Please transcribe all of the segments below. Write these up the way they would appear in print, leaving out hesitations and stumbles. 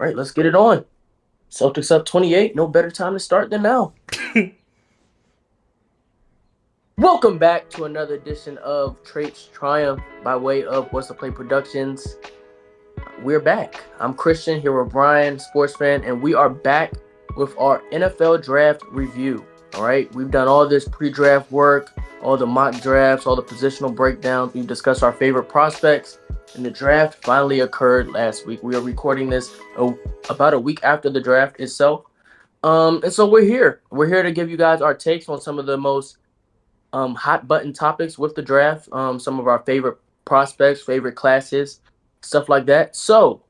Right, let's get it on. Celtics up 28. No better time to start than now. Welcome back to another edition of Traits Triumph by way of What's the Play Productions. We're back. I'm Christian here with Brian, sports fan, and we are back with our NFL draft review. All right, we've done all this pre-draft work, all the mock drafts, all the positional breakdowns. We've discussed our favorite prospects, and the draft finally occurred last week. We are recording this about a week after the draft itself. And so we're here. We're here to give you guys our takes on some of the most hot button topics with the draft. Some of our favorite prospects, favorite classes, stuff like that. So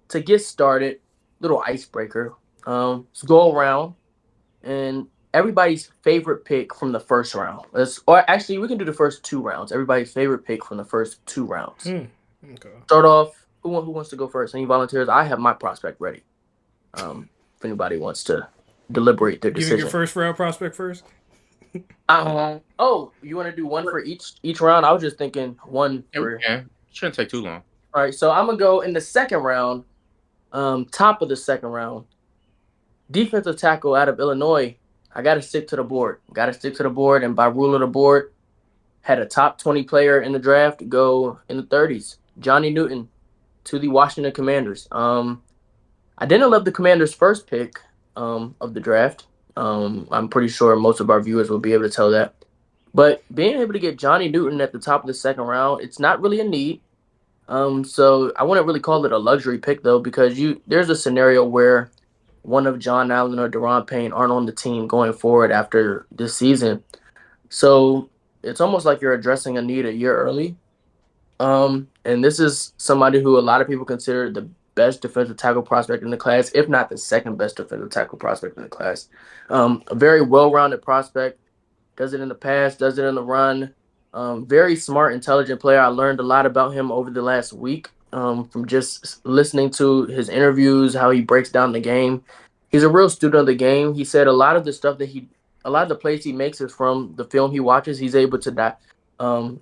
to get started, little icebreaker. Let's go around and everybody's favorite pick from the first round. Or actually, we can do the first two rounds. Everybody's favorite pick from the first two rounds. Okay. Start off. Who wants to go first? Any volunteers? I have my prospect ready. If anybody wants to deliberate their Giving your decision. first round prospect first. Oh, you want to do one for each round? I was just thinking one Yeah, we for. can. Shouldn't take too long. All right, so I'm gonna go in the second round. Top of the second round, defensive tackle out of Illinois. I gotta stick to the board. And by rule of the board, had a top 20 player in the draft go in the 30s. Johnny Newton to the Washington Commanders. I didn't love the Commanders' first pick of the draft. I'm pretty sure most of our viewers will be able to tell that. But being able to get Johnny Newton at the top of the second round, it's not really a need. So I wouldn't really call it a luxury pick though, because there's a scenario where one of John Allen or Deron Payne aren't on the team going forward after this season. So it's almost like you're addressing a need a year early. And this is somebody who a lot of people consider the best defensive tackle prospect in the class, if not the second best defensive tackle prospect in the class. A very well-rounded prospect. Does it in the pass, does it in the run. Very smart, intelligent player. I learned a lot about him over the last week from just listening to his interviews, how he breaks down the game. He's a real student of the game. He said a lot of the plays he makes is from the film he watches. He's able to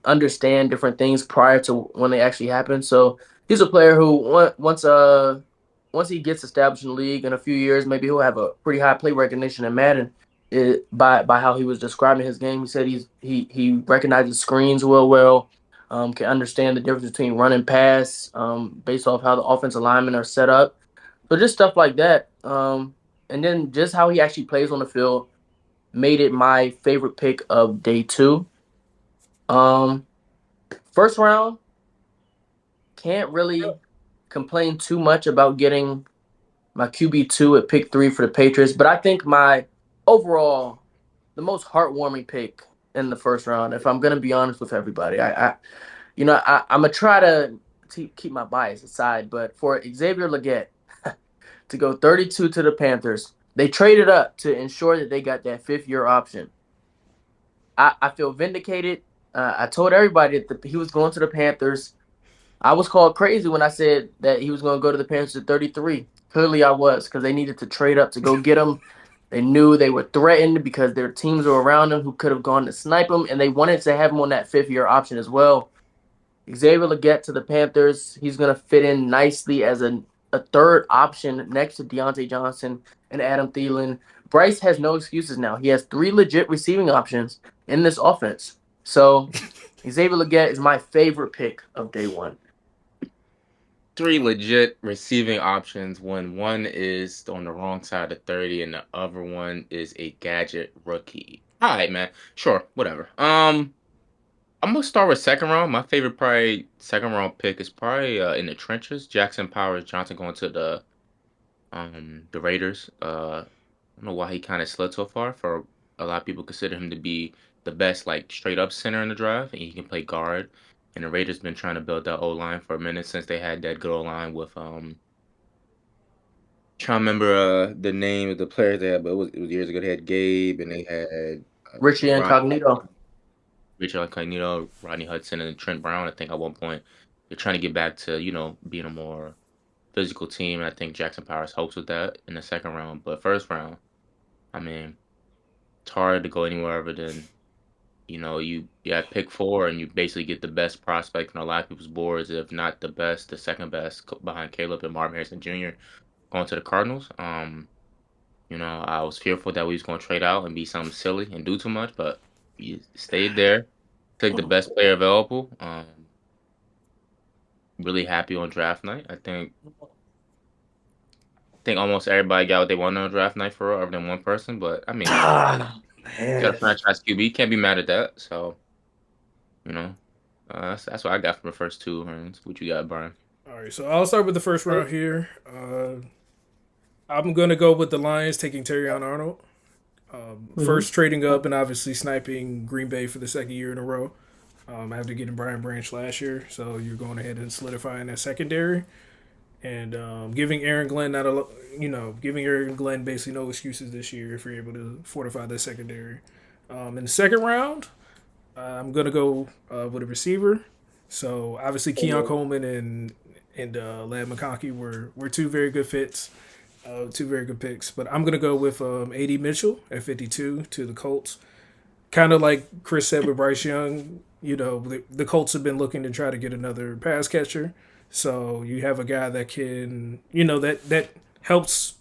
understand different things prior to when they actually happen. So he's a player who once he gets established in the league in a few years, maybe he'll have a pretty high play recognition in Madden. By how he was describing his game, he said he recognizes screens well, can understand the difference between run and pass, based off how the offensive linemen are set up. So just stuff like that. And then just how he actually plays on the field made it my favorite pick of day two. Um, First round, can't really complain too much about getting my QB2 at pick three for the Patriots, but I think my overall the most heartwarming pick in the first round, if I'm gonna be honest with everybody, I'm gonna try to keep my bias aside, but for Xavier Legette to go 32 to the Panthers, they traded up to ensure that they got that fifth-year option. I feel vindicated. I told everybody that he was going to the Panthers. I was called crazy when I said that he was going to go to the Panthers at 33. Clearly, I was, because they needed to trade up to go get him. They knew they were threatened because their teams were around him who could have gone to snipe him, and they wanted to have him on that fifth-year option as well. Xavier Legette to the Panthers. He's going to fit in nicely as a third option next to Deontay Johnson and Adam Thielen. Bryce has no excuses now. He has three legit receiving options in this offense. So Xavier Legette is my favorite pick of day one. Three legit receiving options when one is on the wrong side of 30 and the other one is a gadget rookie. All right, man. Sure, whatever. I'm gonna start with second round. My favorite probably second round pick is probably in the trenches. Jackson Powers Johnson going to the Raiders. I don't know why he kind of slid so far. For a lot of people consider him to be the best like straight up center in the draft, and he can play guard. And the Raiders been trying to build that O line for a minute since they had that good O line with trying to remember the name of the players they had, but it was years ago. They had Gabe and they had Richie Rod, Incognito. Richard Incognito, Rodney Hudson, and Trent Brown. I think at one point they're trying to get back to being a more physical team, and I think Jackson Powers helps with that in the second round. But first round, I mean, it's hard to go anywhere other than you have pick four and you basically get the best prospect on a lot of people's boards, if not the best, the second best behind Caleb and Marvin Harrison Jr. going to the Cardinals. I was fearful that we was gonna trade out and be something silly and do too much, but he stayed there, took the best player available. Really happy on draft night. I think almost everybody got what they wanted on draft night for real, other than one person. But I mean, Ah, you got a man. franchise QB, can't be mad at that. So you know, that's what I got from the first two rounds. What you got, Brian? All right, so I'll start with the first round here. I'm gonna go with the Lions taking Terrion Arnold. Mhm. First trading up and obviously sniping Green Bay for the second year in a row. After getting Brian Branch last year, so you're going ahead and solidifying that secondary and giving Aaron Glenn not a giving Aaron Glenn basically no excuses this year if you're able to fortify the secondary. In the second round, I'm gonna go with a receiver. So obviously Keon Coleman and Lad McConkey were two very good fits, two very good picks. But I'm gonna go with A.D. Mitchell at 52 to the Colts. Kind of like Chris said with Bryce Young, the Colts have been looking to try to get another pass catcher. So you have a guy that can, that helps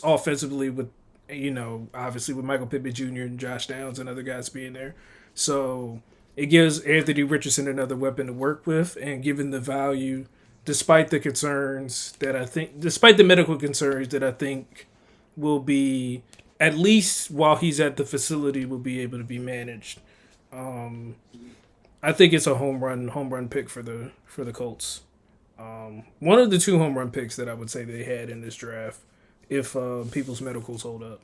offensively with, obviously with Michael Pittman Jr. and Josh Downs and other guys being there. So it gives Anthony Richardson another weapon to work with, and given the value, despite the medical concerns that I think will be, at least while he's at the facility, will be able to be managed. I think it's a home run pick for the Colts. One of the two home run picks that I would say they had in this draft, if people's medicals hold up.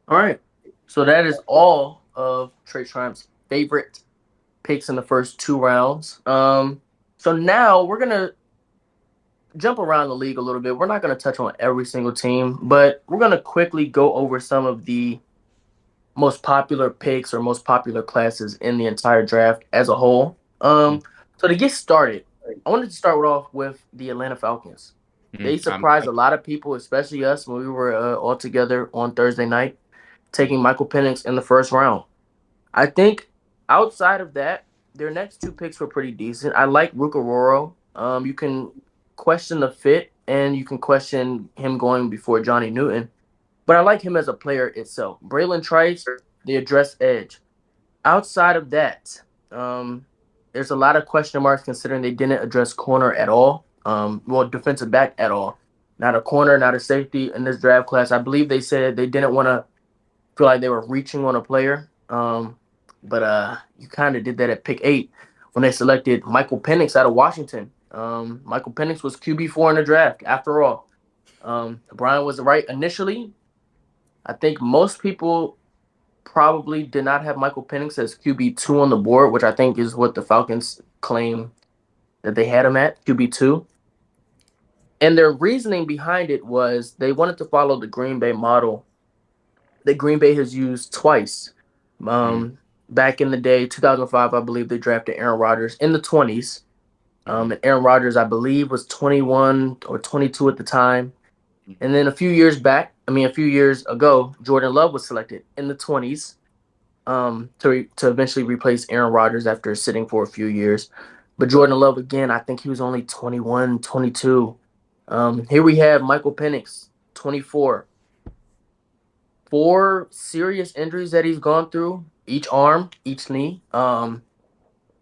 All right. So that is all of Trey Triumph's favorite picks in the first two rounds. So now we're gonna jump around the league a little bit. We're not gonna touch on every single team, but we're gonna quickly go over some of the most popular picks or most popular classes in the entire draft as a whole. So to get started, I wanted to start off with the Atlanta Falcons. Mm-hmm. They surprised a lot of people, especially us, when we were all together on Thursday night, taking Michael Penix in the first round. I think outside of that, their next two picks were pretty decent. I like Rukaroro. You can question the fit, and you can question him going before Johnny Newton, but I like him as a player itself. Braylon Trice, the address edge. Outside of that, there's a lot of question marks considering they didn't address corner at all. Defensive back at all. Not a corner, not a safety in this draft class. I believe they said they didn't want to feel like they were reaching on a player. But you kind of did that at pick 8 when they selected Michael Penix out of Washington. Michael Penix was QB4 in the draft, after all. Brian was right initially. I think most people probably did not have Michael Penix as QB2 on the board, which I think is what the Falcons claim that they had him at, QB2. And their reasoning behind it was they wanted to follow the Green Bay model that Green Bay has used twice. Back in the day, 2005, I believe they drafted Aaron Rodgers in the 20s. And Aaron Rodgers, I believe, was 21 or 22 at the time. And then a few years ago, Jordan Love was selected in the 20s to eventually replace Aaron Rodgers after sitting for a few years. But Jordan Love, again, I think he was only 21, 22. Here we have Michael Penix, 24. 4 serious injuries that he's gone through, each arm, each knee. That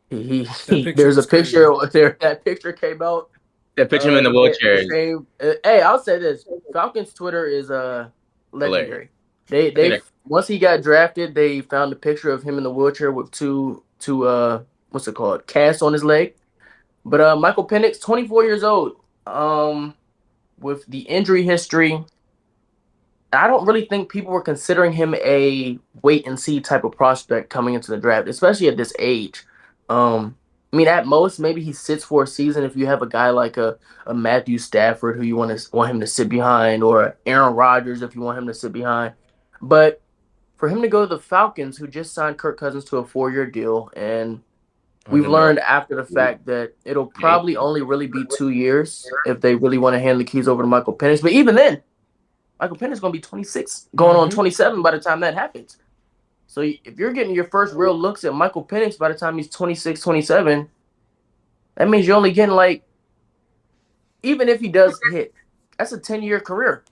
picture There's a was crazy. picture there. That picture came out. They pitch him in the The wheelchair is same. Hey, I'll say this: Falcons Twitter is hilarious. legendary. They once he got drafted, they found a picture of him in the wheelchair with two what's it called, casts on his leg. But Michael Penix, 24 years old, with the injury history, I don't really think people were considering him a wait and see type of prospect coming into the draft, especially at this age. I mean, at most, maybe he sits for a season if you have a guy like a Matthew Stafford who you want him to sit behind, or Aaron Rodgers if you want him to sit behind. But for him to go to the Falcons, who just signed Kirk Cousins to a 4-year deal, and we've learned after the fact that it'll probably only really be 2 years if they really want to hand the keys over to Michael Penix. But even then, Michael Penix is going to be 26, going on 27 by the time that happens. So if you're getting your first real looks at Michael Penix by the time he's 26, 27, That means you're only getting like, even if he does hit, that's a 10-year career.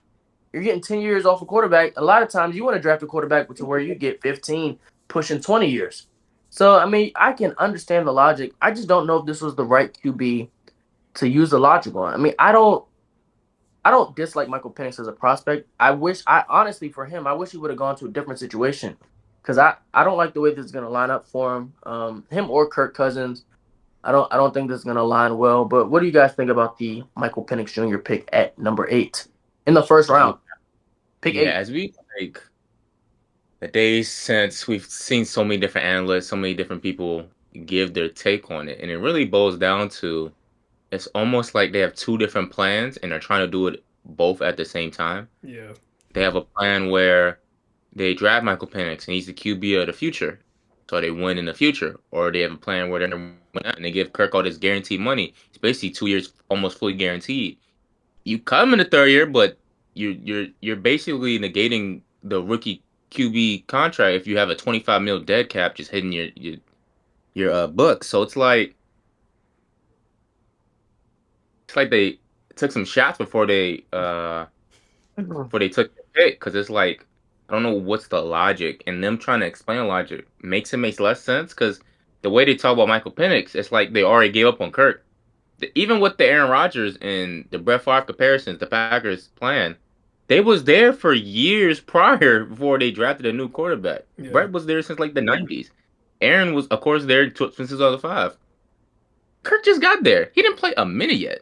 You're getting 10 years off a quarterback. A lot of times you want to draft a quarterback to where you get 15, pushing 20 years. So, I mean, I can understand the logic. I just don't know if this was the right QB to use the logic on. I mean, I don't dislike Michael Penix as a prospect. I honestly, for him, I wish he would have gone to a different situation because I don't like the way this is going to line up for him. Him or Kirk Cousins. I don't think this is going to line well. But what do you guys think about the Michael Penix Jr. pick at number 8 in the first round? Pick Yeah, 8. as we like the days since we've seen so many different analysts, so many different people give their take on it, and it really boils down to it's almost like they have two different plans and they're trying to do it both at the same time. Yeah. They have a plan where they draft Michael Penix and he's the QB of the future, so they win in the future, or they have a plan where they're gonna win out and they give Kirk all this guaranteed money. It's basically 2 years, almost fully guaranteed. You cut him in the third year, but you're basically negating the rookie QB contract if you have a 25 mil dead cap just hitting your book. So it's like they took some shots before they took the pick because it's like I don't know what's the logic and them trying to explain the logic makes less sense because the way they talk about Michael Penix, it's like they already gave up on Kirk. Even with the Aaron Rodgers and the Brett Favre comparisons, the Packers plan, they was there for years prior before they drafted a new quarterback. Yeah. Brett was there since like the '90s. Aaron was, of course, there since 2005. Kirk just got there. He didn't play a minute yet,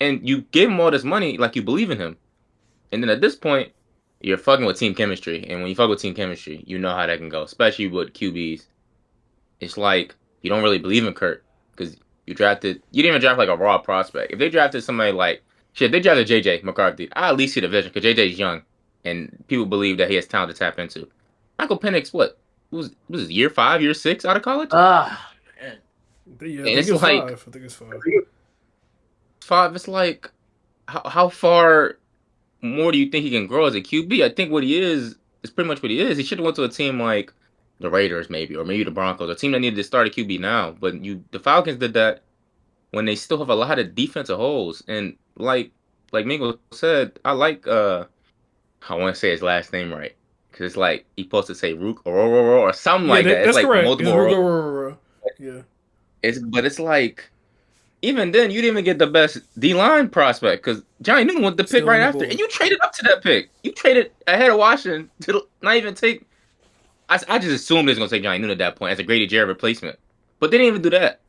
and you gave him all this money like you believe in him. And then at this point, you're fucking with team chemistry. And when you fuck with team chemistry, you know how that can go, especially with QBs. It's like you don't really believe in Kurt because you didn't even draft like a raw prospect. If they drafted somebody like, shit, if they drafted JJ McCarthy, I at least see the vision because JJ's young and people believe that he has talent to tap into. Michael Penix, what? Was it year 5, year 6 out of college? Ah, man. Yeah, I And think it's it's like 5. I think it's 5. 5, it's like, how far more do you think he can grow as a QB? I think what he is pretty much what he is. He should have went to a team like the Raiders, maybe, or maybe the Broncos, a team that needed to start a QB now. But the Falcons did that when they still have a lot of defensive holes. And like Mingo said, I like I want to say his last name right because it's like he supposed to say Rook or something Yeah, like that. It's that's like correct. It's multiple. Rugo. Yeah. It's like even then, you didn't even get the best D line prospect because Johnny Newton was the pick Still on right the after, and board. you traded up to that pick. You traded ahead of Washington to not even take. I just assumed they was gonna take Johnny Newton at that point as a Grady Jarrett replacement, but they didn't even do that.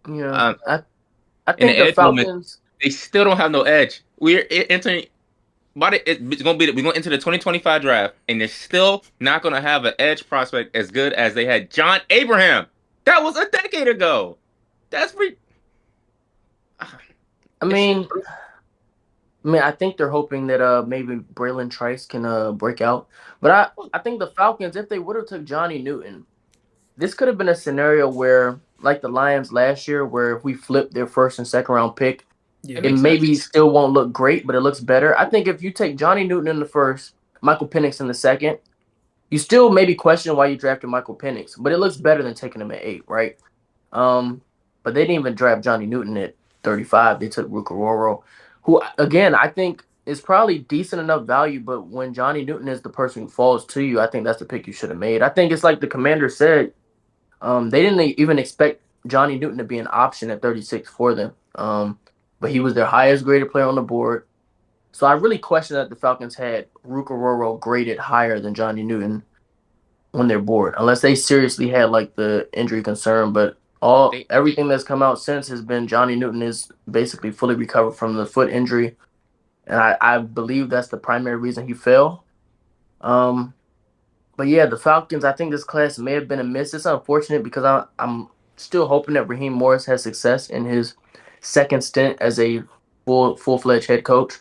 Yeah, Um, I in the think the edge moment, Falcons. they still don't have no edge. We're entering. It's gonna be we're gonna enter the 2025 draft, and they're still not gonna have an edge prospect as good as they had John Abraham. That was a decade ago. That's re- I it's mean, I think they're hoping that maybe Braylon Trice can break out. But I think the Falcons, if they would have took Johnny Newton, this could have been a scenario where, like the Lions last year, where if we flip their first and second round pick, it Yeah. it makes sense. maybe still won't look great, but it looks better. I think if you take Johnny Newton in the first, Michael Penix in the second, you still maybe question why you drafted Michael Penix, but it looks better than taking him at 8, right? Um, but they didn't even draft Johnny Newton at 35. They took Rucororo, who again I think is probably decent enough value. But when Johnny Newton is the person who falls to you, I think that's the pick you should have made. I think it's like the commander said. They didn't even expect Johnny Newton to be an option at 36 for them. But he was their highest graded player on the board. So I really question that the Falcons had Rucororo graded higher than Johnny Newton on their board, unless they seriously had like the injury concern. But all They everything that's come out since has been Johnny Newton is basically fully recovered from the foot injury, and I believe that's the primary reason he fell. Um, but yeah, the Falcons. I think this class may have been a miss. It's unfortunate because I'm still hoping that Raheem Morris has success in his second stint as a full-fledged head coach.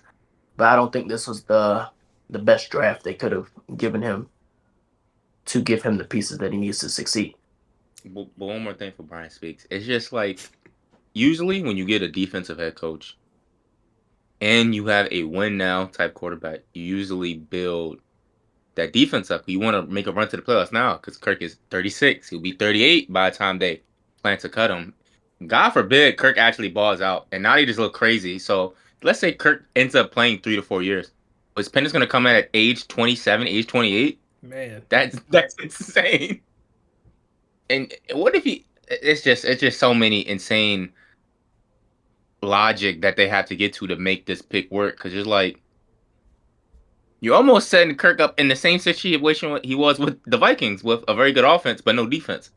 But I don't think this was the best draft they could have given him to give him the pieces that he needs to succeed. but one more thing for Brian Speaks. It's just like usually when you get a defensive head coach and you have a win now type quarterback, you usually build that defense up. You want to make a run to the playoffs now because Kirk is 36. He'll be 38 by the time they plan to cut him. God forbid Kirk actually balls out, and now he just look crazy. So let's say Kirk ends up playing 3 to 4 years. Is Penix going to come in at age 27, age 28? Man, That's insane. And what if he? It's just so many insane logic that they have to get to make this pick work. Because it's like you're almost setting Kirk up in the same situation he was with the Vikings, with a very good offense but no defense.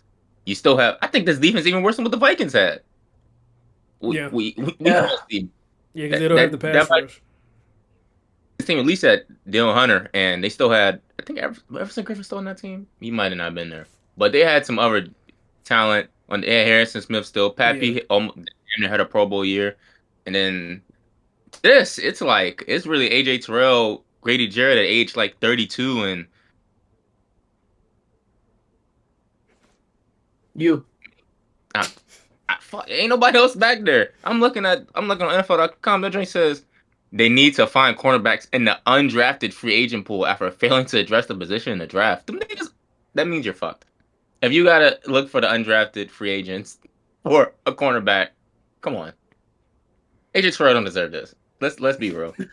You still have. I think this defense even worse than what the Vikings had. We yeah, we we, we Yeah. can't see yeah, because that they don't have the pass rush. this team at least had Dylan Hunter, and they still had. I think Everson Griffin still on that team. He might have not been there, but they had some other talent on. They had Harrison Smith still. Yeah, Pappy almost had a Pro Bowl year, and then it's like it's really AJ Terrell, Grady Jarrett at age like 32, and You. I, fuck, ain't nobody else back there. I'm looking on NFL.com. That joint says they need to find cornerbacks in the undrafted free agent pool after failing to address the position in the draft. Them niggas, that means you're fucked. If you gotta look for the undrafted free agents or a cornerback, come on. AJ Terrell don't deserve this. Let's be real. But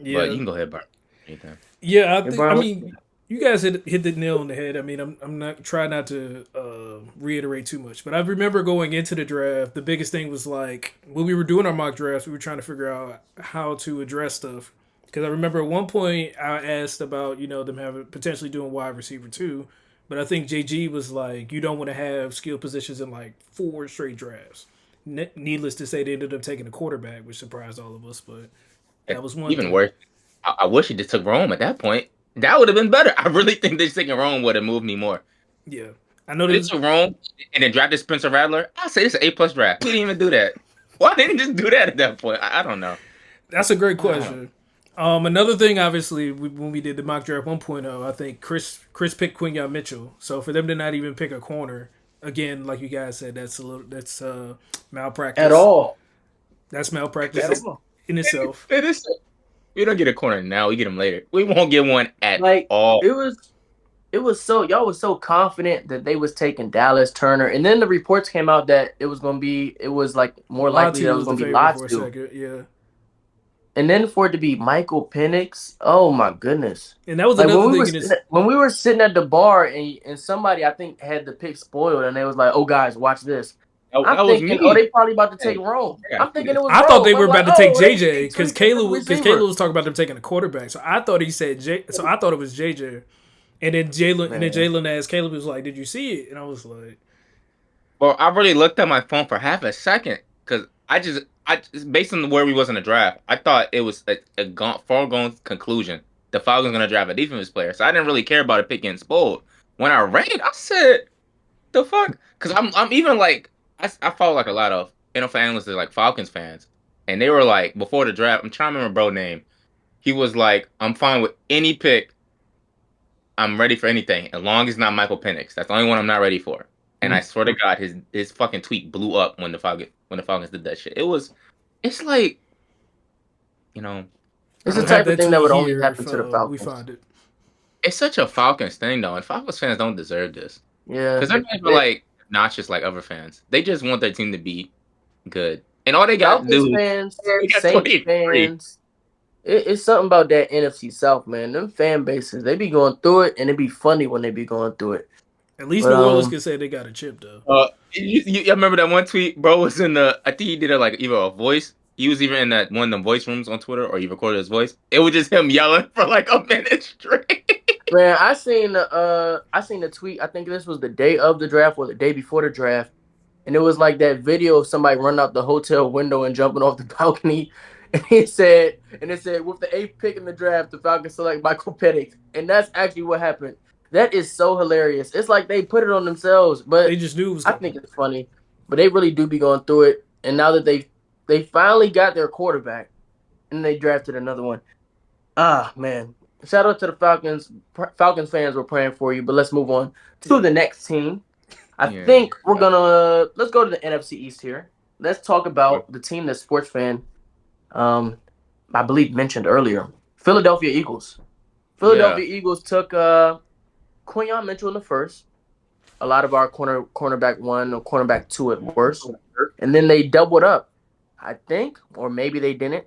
yeah, you can go ahead, Bart. Anything. yeah. Hey, I Brian. mean, you guys hit the nail on the head. I mean, I'm not trying not to reiterate too much, but I remember going into the draft. The biggest thing was like when we were doing our mock drafts, we were trying to figure out how to address stuff. Because I remember at one point I asked about them having potentially doing wide receiver too, but I think JG was like, you don't want to have skill positions in like 4 straight drafts. Needless to say, they ended up taking a quarterback, which surprised all of us. But that was one Even thing. worse, I wish he just took Rome at that point. That would have been better. I really think this taking Rome would have moved me more. Yeah, I know They this. took Rome and then drafted Spencer Rattler. I say it's an A+ draft. We didn't even do that. Why didn't they just do that at that point? I don't know. That's a great I don't know. question. Another thing, obviously, when we did the mock draft 1.0, I think Chris picked Quinyon Mitchell. So for them to not even pick a corner, again, like you guys said, that's At malpractice. all. That's At malpractice all. in itself. It is. We don't get a corner now. We get him later. We won't get one at Like all. it was so y'all was so confident that they was taking Dallas Turner, and then the reports came out that it was like more likely that it Latu was was the gonna be favorite for a Latu. second, yeah. And then for it to be Michael Penix, oh my goodness! And that was Like another thing in this. when we were sitting at the bar and somebody I think had the pick spoiled and they was like, "Oh guys, watch this." I'm That was thinking, "Oh, me. they probably about to take Hey, Rome." I gotta I'm do thinking this. it was I thought they Rome. were I'm like, about to take "Oh, JJ they because tweaked it for the Kayla receiver." was talking about them taking a quarterback. So I thought he said So I thought it was JJ. And then Man, Jalen asked Caleb was like, "Did you see it?" And I was like, Well, I really looked at my phone for half a second because just based on where we was in the draft, I thought it was a foregone conclusion. The Falcons gonna draft a defensive player, so I didn't really care about a pick getting spoiled. When I read it, I said, "The fuck?" Because I'm even like I follow like a lot of NFL analysts that are like Falcons fans, and they were like before the draft. I'm trying to remember bro name. He was like, "I'm fine with any pick. I'm ready for anything as long as it's not Michael Penix. That's the only one I'm not ready for." And I swear to God, his fucking tweet blew up when the Falcons did that shit. It's like you know, I it's "I the don't don't have know. type of that thing that tweet would only here happen if to the we Falcons. find it." It's such a Falcons thing though, and Falcons fans don't deserve this Yeah, because they're not even the like obnoxious like other fans. They just want their team to be good, and all they got to Falcons do, fans, they got Saints 23. fans. It's something about that NFC South, man. Them fan bases, they be going through it, and it be funny when they be going through it. At least But New Orleans can say they got a chip though. I remember that one tweet, bro was in the. I think he did it like either a voice. He was even in that one of the voice rooms on Twitter, or he recorded his voice. It was just him yelling for like a minute straight. man, I seen the tweet. I think this was the day of the draft or the day before the draft, and it was like that video of somebody running out the hotel window and jumping off the balcony. And it said, with the eighth pick in the draft, the Falcons select Michael Penix, and that's actually what happened. That is so hilarious. It's like they put it on themselves, They but just knew it was I coming. think it's funny. But they really do be going through it, and now that they finally got their quarterback, and they drafted another one. Ah, man. Shout out to the Falcons. Falcons fans were praying for you, but let's move on to Yeah. the next team. I Yeah. think let's go to the NFC East here. Let's talk about the team that sports fan um I believe mentioned earlier. Philadelphia Eagles. Yeah. Philadelphia Eagles took Quinyon Mitchell in the first. a lot of our cornerback one or cornerback two at worst, and then they doubled up, I think, or maybe they didn't.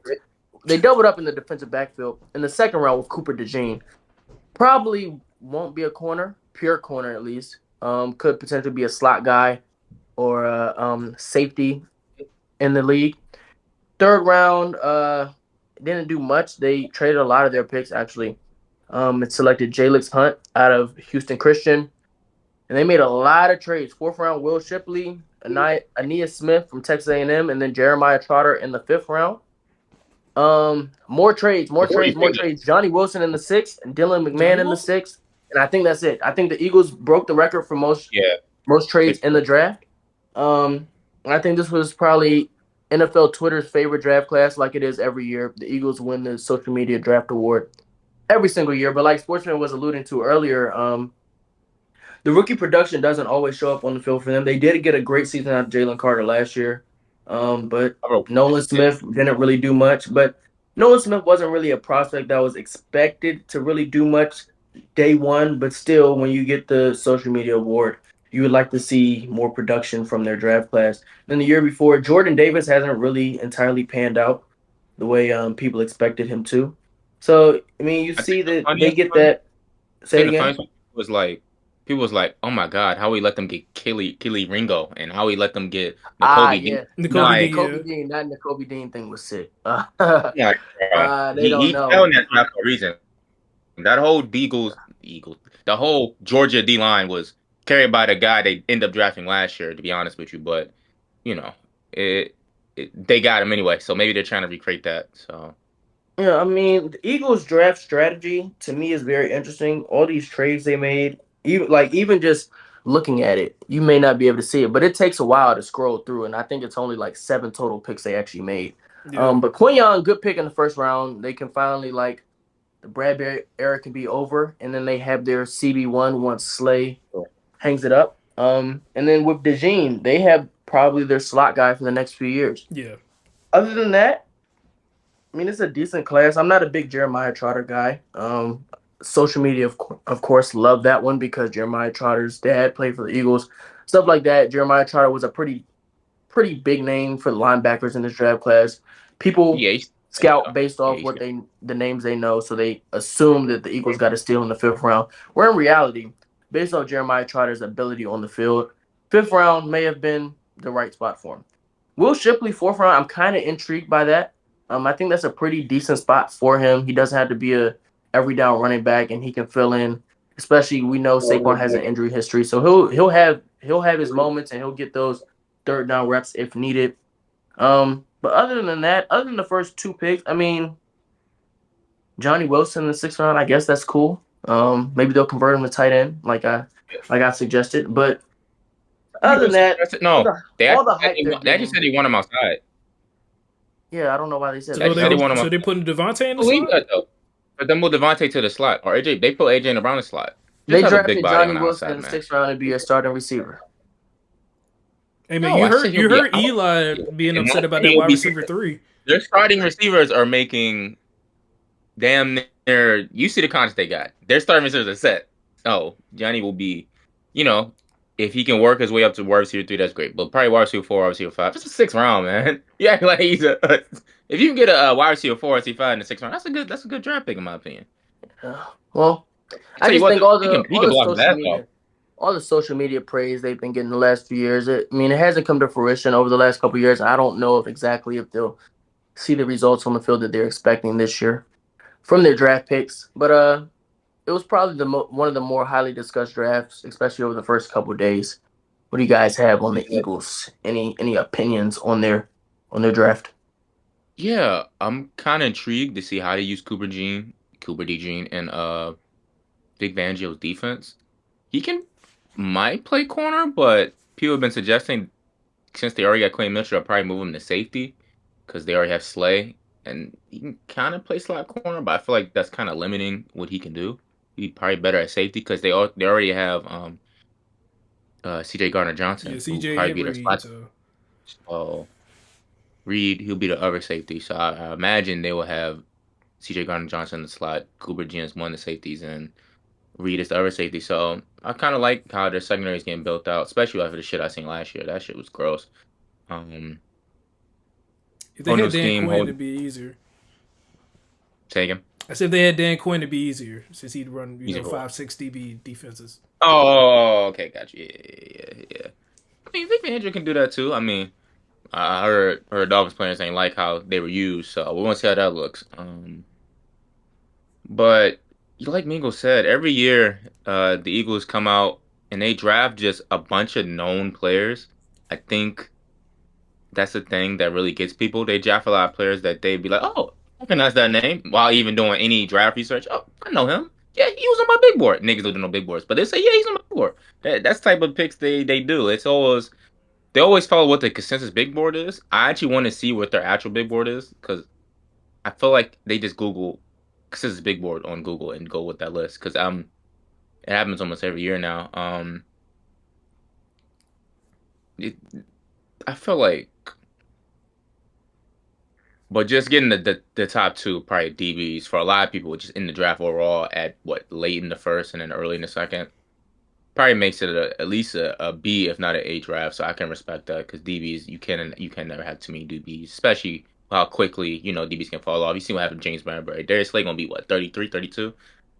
They doubled up in the defensive backfield in the second round with Cooper DeJean. Probably won't be a corner, pure corner at least. Could potentially be a slot guy or a safety in the league. Third round, didn't do much. They traded a lot of their picks actually. It selected Jalen Hunt out of Houston Christian, and they made a lot of trades. Fourth round, Will Shipley, Aeneas Smith from Texas A&M, and then Jeremiah Trotter in the fifth round. More trades, more Before you trades, more say that, trades. Johnny Wilson in the sixth, and Dylan McMahon Johnny in the Wilson. sixth, and I think that's it. I think the Eagles broke the record for yeah, most trades in the Pittsburgh. draft. I think this was probably NFL Twitter's favorite draft class, like it is every year. The Eagles win the social media draft award every single year. But like SportsFan was alluding to earlier, the rookie production doesn't always show up on the field for them. They did get a great season out of Jalen Carter last year, but I wrote Nolan yeah, Smith didn't really do much. But Nolan Smith wasn't really a prospect that was expected to really do much day one. But still, when you get the social media award, you would like to see more production from their draft class. Then the year before, Jordan Davis hasn't really entirely panned out the way people expected him to. So I mean, you I think see the that they funniest get one. that. I Say it think the again. funniest one was like people was like, "Oh my God, how we let them get Killy Ringo, and how we let them get Ah, N'Kobe Dean." yeah. N'Kobe Nah, Dean, Like, yeah. N'Kobe Dean, that N'Kobe Dean thing was sick. like They don't he fell know. in that draft for a reason. That whole Eagles, the whole Georgia D line was carried by the guy they ended up drafting last year. To be honest with you, but you know, it, they got him anyway, so maybe they're trying to recreate that. So Yeah, I mean, the Eagles draft strategy to me is very interesting. All these trades they made, even just looking at it, you may not be able to see it, but it takes a while to scroll through, and I think it's only like seven total picks they actually made. Yeah. But Quinyon, good pick in the first round. They can finally like the Bradbury era can be over, and then they have their CB1 once Slay hangs it up. And then with DeJean, they have probably their slot guy for the next few years. Yeah. Other than that, I mean, it's a decent class. I'm not a big Jeremiah Trotter guy. Social media, of course, love that one because Jeremiah Trotter's dad played for the Eagles, stuff like that. Jeremiah Trotter was a pretty big name for the linebackers in this draft class. People yeah, scout based yeah, off what the names they know, so they assume that the Eagles got a steal in the fifth round. Where in reality, based on Jeremiah Trotter's ability on the field, fifth round may have been the right spot for him. Will Shipley, fourth round, I'm kind of intrigued by that. I think that's a pretty decent spot for him. He doesn't have to be a every down running back, and he can fill in. Especially, we know Saquon has an injury history, so he'll have his moments, and he'll get those third down reps if needed. But other than that, other than the first two picks, I mean, Johnny Wilson in the sixth round, I guess that's cool. Maybe they'll convert him to tight end, like I suggested. But other than Eagles that, suggested all no. the all the hype they're They actually getting, said they want him outside. yeah, I don't know why they said So They that. actually That said they was want him so outside. they putting Devontae in I the believe slot? that though. But then move Devontae to the slot or AJ. They put AJ in the slot. Just they have a big drafted body Johnny on the Wilson in outside, the man. sixth round to be a starting receiver. Hey man, No, I said he'll you be heard out. Eli being And one upset about thing that he'll wide be receiver 3. their starting receivers are making damn near. You see the contract they got. Their starting receivers are set. Oh, Johnny will be, you know, if he can work his way up to wide receiver 3, that's great. But probably wide receiver 4, wide receiver 5. It's a sixth round, man. You act like he's a. If you can get a wide receiver 4, receiver 5 in the sixth round, that's a good draft pick in my opinion. Well, I I tell you just what, think though, he all can the block his social ass off. media praise they've been getting the last few years. I mean, it hasn't come to fruition over the last couple of years. I don't know if they'll see the results on the field that they're expecting this year from their draft picks. But it was probably one of the more highly discussed drafts, especially over the first couple of days. What do you guys have on the Eagles? Any opinions on their draft? Yeah, I'm kind of intrigued to see how they use Cooper D. Jean, and Vic Fangio's defense. He might play corner, but people have been suggesting since they already got Quentin Mitchell, I'll probably move him to safety because they already have Slay, and he can kind of play slot corner, but I feel like that's kind of limiting what he can do. He'd probably better at safety because they already have C.J. Gardner Yeah, Johnson who CJ probably and be their Reed. spot. So So Reed, he'll be the other safety. So I imagine they will have C.J. Gardner Johnson in the slot, Cooper Jeans one of the safeties, and Reed is the other safety. So I kind of like how their secondary is getting built out, especially after the shit I seen last year. That shit was gross. Um, If they whole new had Dan scheme, Quinn, whole it'd be easier. take him. I said if they had Dan Quinn, it'd be easier since he'd run Easy for what? 5-6 DB defenses. Oh, okay, got you. Yeah. I mean, Vic Fangio can do that too. I mean, I heard Dolphins players ain't like how they were used, so we want to see how that looks. But like Mingo said, every year the Eagles come out and they draft just a bunch of known players. I think that's the thing that really gets people. They draft a lot of players that they'd be like, oh, I recognize that name, while even doing any draft research. Oh, I know him. Yeah, he was on my big board. Niggas don't do no big boards, but they say, yeah, he's on my board. That's the type of picks they do. They always follow what the consensus big board is. I actually want to see what their actual big board is because I feel like they just Google consensus big board on Google and go with that list because it happens almost every year now. It, I feel like, but just getting the top two probably DBs for a lot of people, just in the draft overall at what late in the first and then early in the second, probably makes it at least a B if not an A draft. So I can respect that because DBs you can never have too many DBs, especially how quickly DBs can fall off. You see what happened to James Bradbury. Darius Slay gonna be what 33, 32.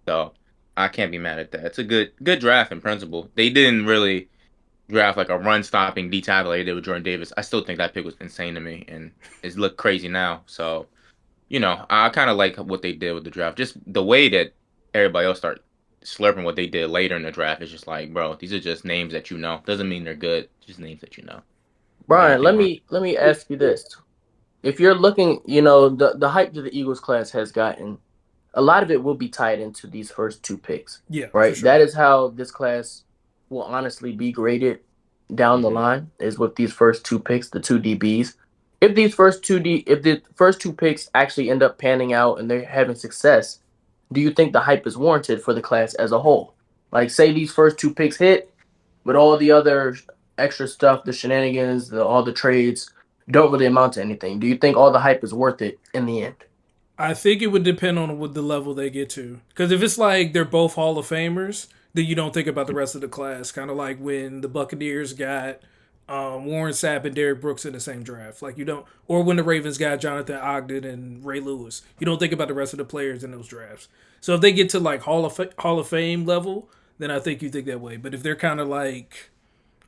So I can't be mad at that. It's a good draft in principle. They didn't really draft like a run stopping D tackle like they did with Jordan Davis. I still think that pick was insane to me and it's looked crazy now. So I kind of like what they did with the draft. Just the way that everybody else start slurping what they did later in the draft is just like, bro, these are just names that you know. Doesn't mean they're good. Just names that you know. What do you Brian, think, Ron? let me ask you this: if you're looking, the hype that the Eagles class has gotten, a lot of it will be tied into these first two picks, Yeah, for right? sure. That is how this class will honestly be graded down the Hmm. line is with these first two picks, the two DBs. If the first two picks actually end up panning out and they're having success, do you think the hype is warranted for the class as a whole? Like, say these first two picks hit, but all the other extra stuff, the shenanigans, all the trades, don't really amount to anything. Do you think all the hype is worth it in the end? I think it would depend on what the level they get to. Because if it's like they're both Hall of Famers, then you don't think about the rest of the class. Kind of like when the Buccaneers got Warren Sapp and Derrick Brooks in the same draft. Like you don't, or when the Ravens got Jonathan Ogden and Ray Lewis. You don't think about the rest of the players in those drafts. So if they get to like Hall of Fame level, then I think you think that way. But if they're kind of like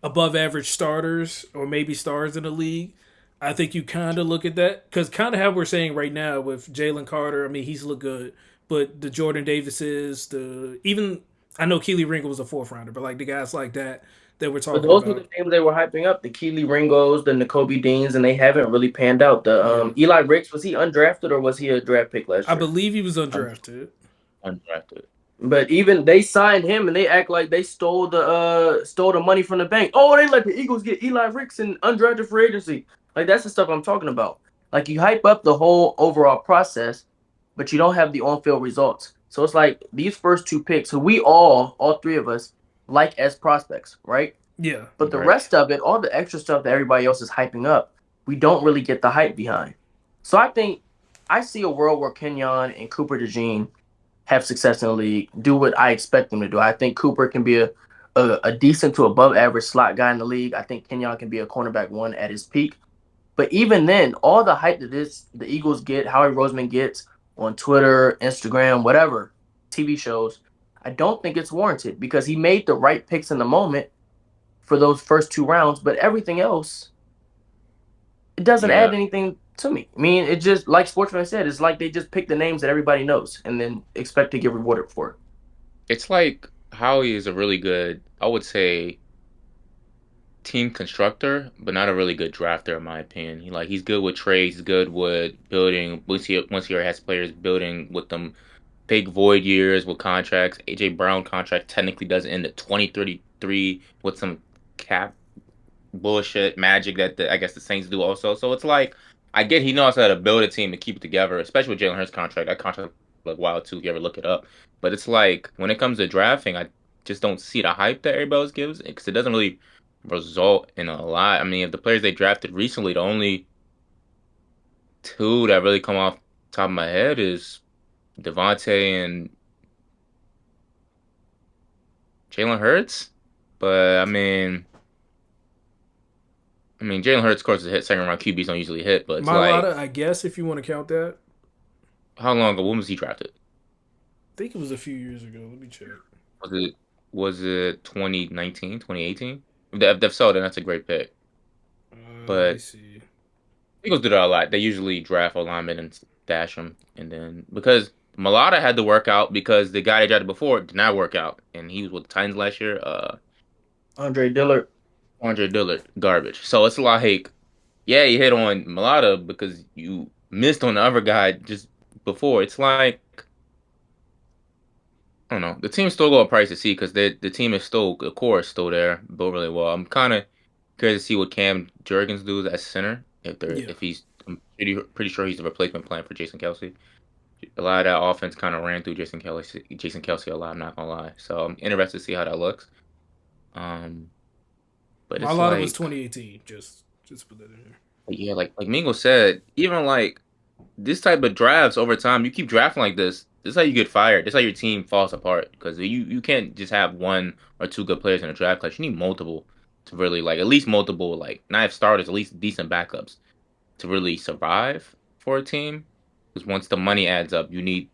above average starters or maybe stars in the league, I think you kind of look at that because kind of how we're saying right now with Jalen Carter. I mean, he's looked good, but the Jordan Davises, the even I know Keely Ringo was a fourth rounder, but like the guys like that we're But talking those were the about, names they were hyping up, the Keely Ringos, the N'Kobe Deans, and they haven't really panned out. The yeah, Eli Ricks, was he undrafted or was he a draft pick I last year? believe he was Un- undrafted. Undrafted. But even they signed him and they act like they stole the money from the bank. Oh, they let the Eagles get Eli Ricks and undrafted free agency. Like that's the stuff I'm talking about. Like you hype up the whole overall process, but you don't have the on-field results. So it's like these first two picks, who we all three of us, like as prospects, right? Yeah, But the Right. rest of it, all the extra stuff that everybody else is hyping up, we don't really get the hype behind. So I think I see a world where Kenyon and Cooper DeJean have success in the league, do what I expect them to do. I think Cooper can be a decent to above average slot guy in the league. I think Kenyon can be a cornerback one at his peak. But even then, all the hype that the Eagles get, Howie Roseman gets on Twitter, Instagram, whatever, TV shows, I don't think it's warranted because he made the right picks in the moment for those first two rounds, but everything else, it doesn't Yeah. add anything to me. I mean, it just, like SportsFan said, it's like they just pick the names that everybody knows and then expect to get rewarded for it. It's like Howie is a really good, I would say, team constructor, but not a really good drafter in my opinion. He's good with trades, he's good with building. Once he already has players building with them big void years with contracts. AJ Brown contract technically doesn't end at 2033 with some cap bullshit magic that I guess the Saints do also. So it's like I get he knows how to build a team and keep it together, especially with Jalen Hurts contract. That contract like wild too if you ever look it up. But it's like when it comes to drafting, I just don't see the hype that everybody else gives because it doesn't really result in a lot. I mean, if the players they drafted recently, the only two that really come off the top of my head is Devontae and Jalen Hurts, but I mean, Jalen Hurts, of course, is a hit. Second round QBs don't usually hit, but it's like, Mailata, I guess, if you want to count that. how long ago? When was he drafted? I think it was a few years ago. Let me check. Was it was it 2019, 2018? If so, then that's a great pick. Let me But see. Eagles do that a lot. They usually draft a lineman and stash them, and then because Mulata had to work out because the guy they drafted before did not work out, and he was with the Titans last year. Andre Dillard. Andre Dillard, garbage. So it's a lot of hate. Yeah, you hit on Mulata because you missed on the other guy just before. It's like, I don't know. The team's still got a price to see because the team is still, the core is still there, built really well. I'm kind of curious to see what Cam Jurgens does at center. Yeah. If he's, I'm pretty sure he's the replacement plan for Jason Kelsey. A lot of that offense kind of ran through Jason Kelsey a lot. I'm not gonna lie. So I'm interested to see how that looks. Um, but it's Mailata was like, 2018. Just put that in here. yeah, like Mingo said, even like this type of drafts over time, you keep drafting like this. This is how you get fired. This is how your team falls apart because you can't just have one or two good players in a draft class. You need multiple to really like at least multiple like not have starters, at least decent backups to really survive for a team. Because once the money adds up, you need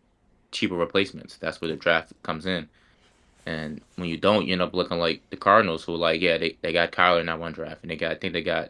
cheaper replacements. That's where the draft comes in. And when you don't, you end up looking like the Cardinals, who like, yeah, they got Kyler in that one draft, and I think they got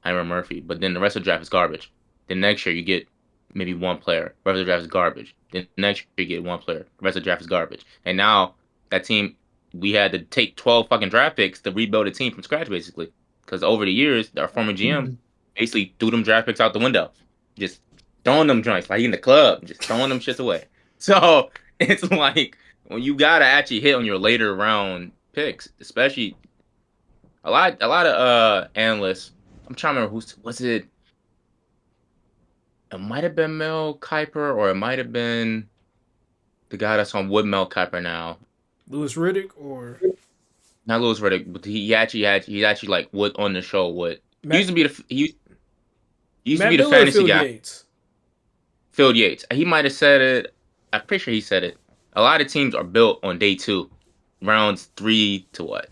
Iron Murphy, but then the rest of the draft is garbage. Then next year you get maybe one player. The rest of the draft is garbage. Then next year you get one player. The rest of the draft is garbage. And now that team, we had to take 12 fucking draft picks to rebuild a team from scratch, basically. Because over the years, our former GM basically threw them draft picks out the window, just throwing them joints like in the club, just throwing them shits away. So it's like when you gotta actually hit on your later round picks, especially a lot of analysts. I'm trying to remember who's was it. It might have been Mel Kiper, or it might have been the guy that's on Wood Mel Kiper now. Louis Riddick or Not Louis Riddick, but he actually like Wood on the show. Wood he used Matt to be he used to be Matt the Miller or fantasy Phil guy. Yates? Phil Yates. He might have said it. I'm pretty sure he said it. A lot of teams are built on day two, rounds 3 to what?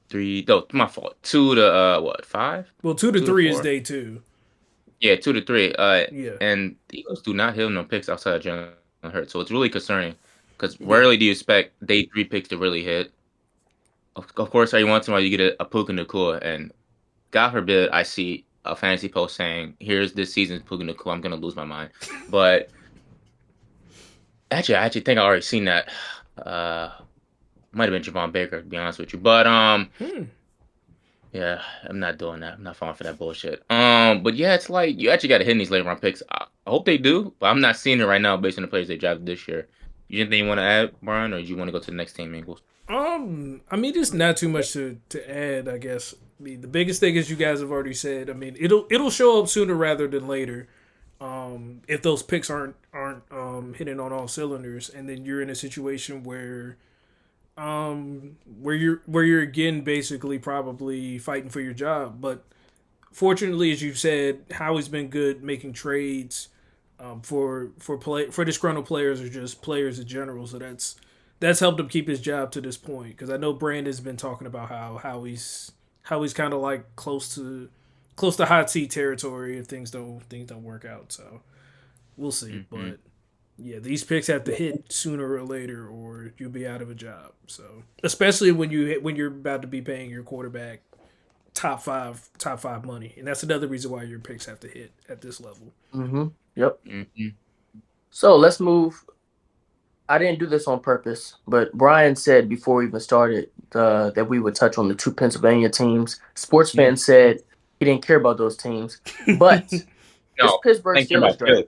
Three. No, my fault. 2 to what? 5? Well, 2 to 2 to 3 is 4? day 2. Yeah, 2 to 3. Yeah. And the Eagles do not hit no picks outside of Jalen Hurts, so it's really concerning because Yeah. rarely do you expect day 3 picks to really hit. Of course, every once in a while you get a Puka Nacua, and God forbid I see a fantasy post saying, "Here's this season's Puka Nacua." I'm gonna lose my mind. But actually, I actually think I already seen that. Uh, Might have been Javon Baker, to be honest with you. But Hmm. yeah, I'm not doing that. I'm not falling for that bullshit. But yeah, it's like you actually got to hit in these later round picks. I hope they do, but I'm not seeing it right now based on the players they drafted this year. You anything you want to add, Brian, or do you want to go to the next team, Eagles? I mean, there's not too much to add. I guess. I mean, the biggest thing is you guys have already said. I mean, it'll show up sooner rather than later. If those picks aren't hitting on all cylinders, and then you're in a situation where you're again basically probably fighting for your job. But fortunately, as you've said, Howie's been good making trades for disgruntled players or just players in general. So that's helped him keep his job to this point. Because I know Brandon's been talking about how he's kind of like close to hot seat territory if things don't work out. So we'll see. Mm-hmm. But yeah, these picks have to hit sooner or later, or you'll be out of a job. So especially when you're about to be paying your quarterback top five money, and that's another reason why your picks have to hit at this level. Mm-hmm. Yep. Mm-hmm. So let's move. I didn't do this on purpose, but Brian said before we even started that we would touch on the two Pennsylvania teams. SportsFan said he didn't care about those teams, but this No, Pittsburgh thank you Steelers about draft. Philly.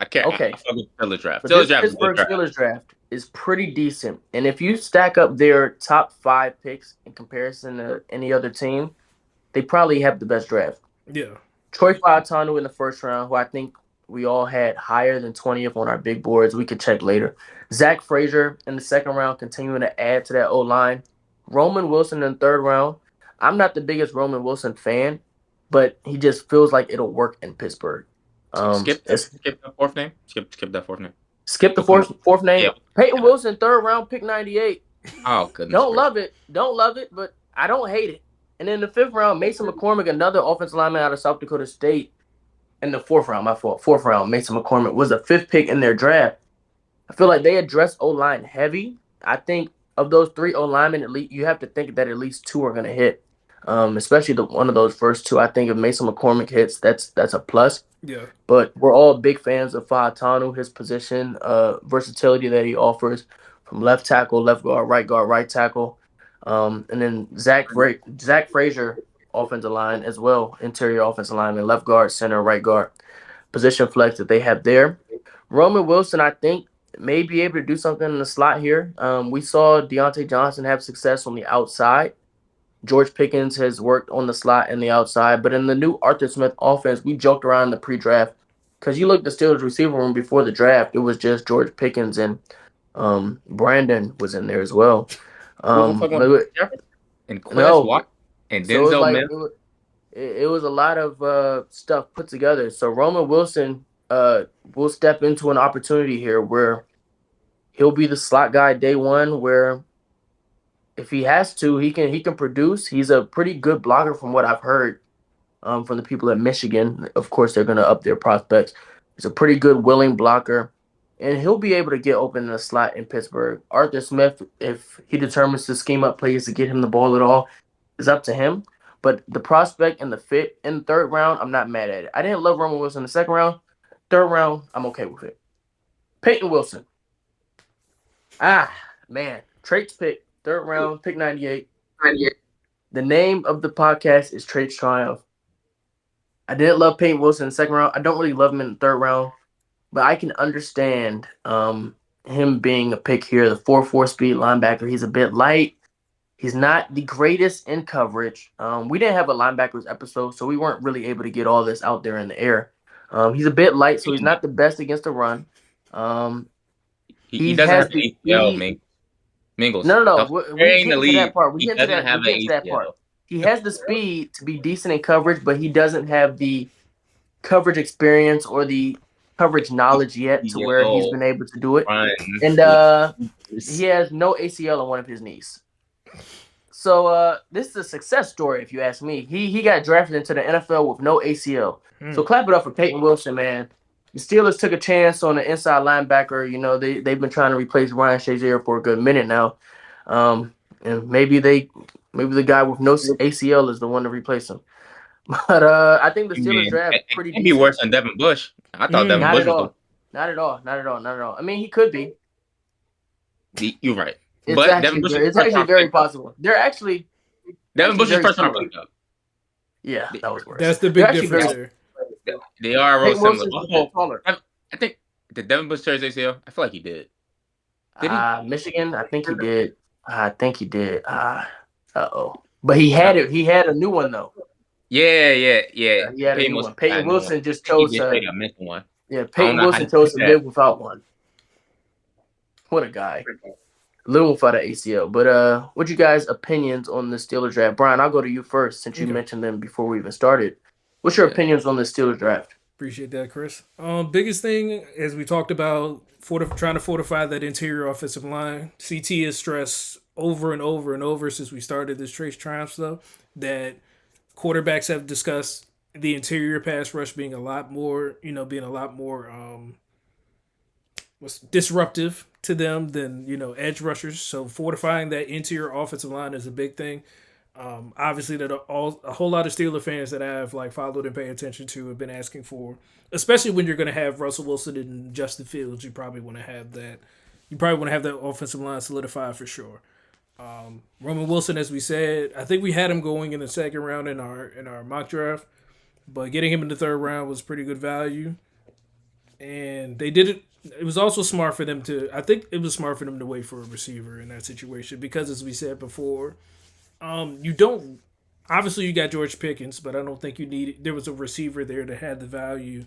I can't. Okay, I fuck with Steelers draft. but Steelers this draft is a good Pittsburgh draft. Steelers draft is pretty decent, and if you stack up their top 5 picks in comparison to any other team, they probably have the best draft. Yeah, Troy Fautanu in the first round, who I think we all had higher than 20th on our big boards. We could check later. Zach Frazier in the second round, continuing to add to that O line. Roman Wilson in the third round. I'm not the biggest Roman Wilson fan, but he just feels like it'll work in Pittsburgh. Skip that fourth name. Skip that fourth name. Skip the We'll come. fourth name. Yeah. Peyton Wilson, third round, pick 98. Oh goodness Don't gracious. love it. Don't love it, but I don't hate it. And in the fifth round, Mason McCormick, another offensive lineman out of South Dakota State. In the fourth round, my fault. Fourth round, Mason McCormick was the fifth pick in their draft. I feel like they address O line heavy. I think of those three O linemen, at least you have to think that at least two are going to hit. Especially the one of those first two. I think if Mason McCormick hits, that's a plus. Yeah. But we're all big fans of Fautanu, his position, versatility that he offers from left tackle, left guard, right tackle. And then Zach Frazier, offensive line as well, interior offensive lineman, left guard, center, right guard. Position flex that they have there. Roman Wilson, I think, may be able to do something in the slot here. We saw Deontay Johnson have success on the outside. George Pickens has worked on the slot and the outside, but in the new Arthur Smith offense, we joked around in the pre-draft because you look at the Steelers receiver room before the draft, it was just George Pickens and Brandon was in there as well. Who the fuck went But Jefferson and Quez no, Watt and so it was Denzel like Mims? it was a lot of stuff put together. So Roman Wilson will step into an opportunity here where he'll be the slot guy day one. Where if he has to, he can produce. He's a pretty good blocker from what I've heard from the people at Michigan. Of course, they're going to up their prospects. He's a pretty good, willing blocker, and he'll be able to get open in the slot in Pittsburgh. Arthur Smith, if he determines to scheme up plays to get him the ball at all, is up to him. But the prospect and the fit in the third round, I'm not mad at it. I didn't love Roman Wilson in the second round. Third round, I'm okay with it. Peyton Wilson. Ah, man. Traits pick, third round, pick 98. The name of the podcast is Traits Triumph. I didn't love Peyton Wilson in the second round. I don't really love him in the third round, but I can understand him being a pick here. The 4.4 speed linebacker. He's a bit light. He's not the greatest in coverage. We didn't have a linebackers episode, so we weren't really able to get all this out there in the air. He's a bit light, so he's not the best against the run. Um, He he doesn't have has an the ACL, speed. Mingles. No, no, The no. We player in get the into that league, part. We he get into doesn't that. We have an get into that part. ACL. He has the speed to be decent in coverage, but he doesn't have the coverage experience or the coverage knowledge yet to where he's Yo, been able to do it. run And with he has no ACL on one of his knees. So this is a success story, if you ask me. He got drafted into the NFL with no ACL. So clap it up for Peyton Wilson, man. The Steelers took a chance on the inside linebacker. You know, they've been trying to replace Ryan Shazier for a good minute now. And maybe the guy with no ACL is the one to replace him. But I think the I Steelers mean, draft it pretty can't be decent. worse than Devin Bush. I thought Devin Mm. Not Bush at was the. all. Not at all. Not at all. Not at all. I mean, he could be. You're right, It's but Devin actually Bush is very, it's first actually round very pick though. possible. They're Devin actually Bush is very first round similar. pick though. Yeah, They, that was worse. That's the They're big actually difference very. there. they are real Peyton similar. Wilson's a Oh, bit taller. I think did Devin Bush tear his ACL? I feel like he did. Did he? Michigan, I think he did. I think he did. Uh-oh. But he Uh, had it. He had a new one though. yeah. He had a Peyton new Wilson one. got Peyton a new one. Wilson just I think he chose did to. take a missing one. Yeah, I don't Peyton know how to Wilson chose do to that. live without one. What a guy. Living without an ACL. But what you guys' opinions on the Steelers draft? Brian, I'll go to you first since you Okay. mentioned them before we even started. What's your Yeah. opinions on the Steelers draft? Appreciate that, Chris. Biggest thing, as we talked about, trying to fortify that interior offensive line. CT has stressed over and over and over since we started this Trace Triumphs, though, that quarterbacks have discussed the interior pass rush being a lot more, being a lot more was disruptive to them than edge rushers. So fortifying that interior offensive line is a big thing. Obviously, that a whole lot of Steeler fans that I've followed and pay attention to have been asking for, especially when you're going to have Russell Wilson and Justin Fields. You probably want to have that. You probably want to have that offensive line solidified for sure. Roman Wilson, as we said, I think we had him going in the second round in our mock draft, but getting him in the third round was pretty good value. And they did it. It was also smart for them to. I think it was smart for them to wait for a receiver in that situation because, as we said before, you don't. Obviously, you got George Pickens, but I don't think you need. There was a receiver there that had the value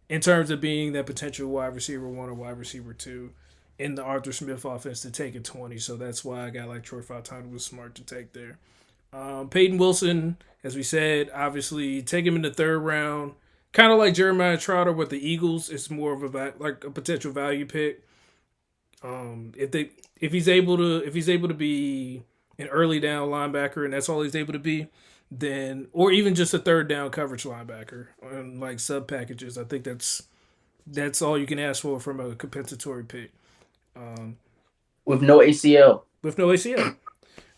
in terms of being that potential wide receiver one or wide receiver two in the Arthur Smith offense to take at 20. So that's why a guy like Troy Fautanu was smart to take there. Peyton Wilson, as we said, obviously take him in the third round. Kind of like Jeremiah Trotter with the Eagles, it's more of a potential value pick. If he's able to be an early down linebacker and that's all he's able to be, then or even just a third down coverage linebacker on like sub packages, I think that's all you can ask for from a compensatory pick with no ACL. with no ACL.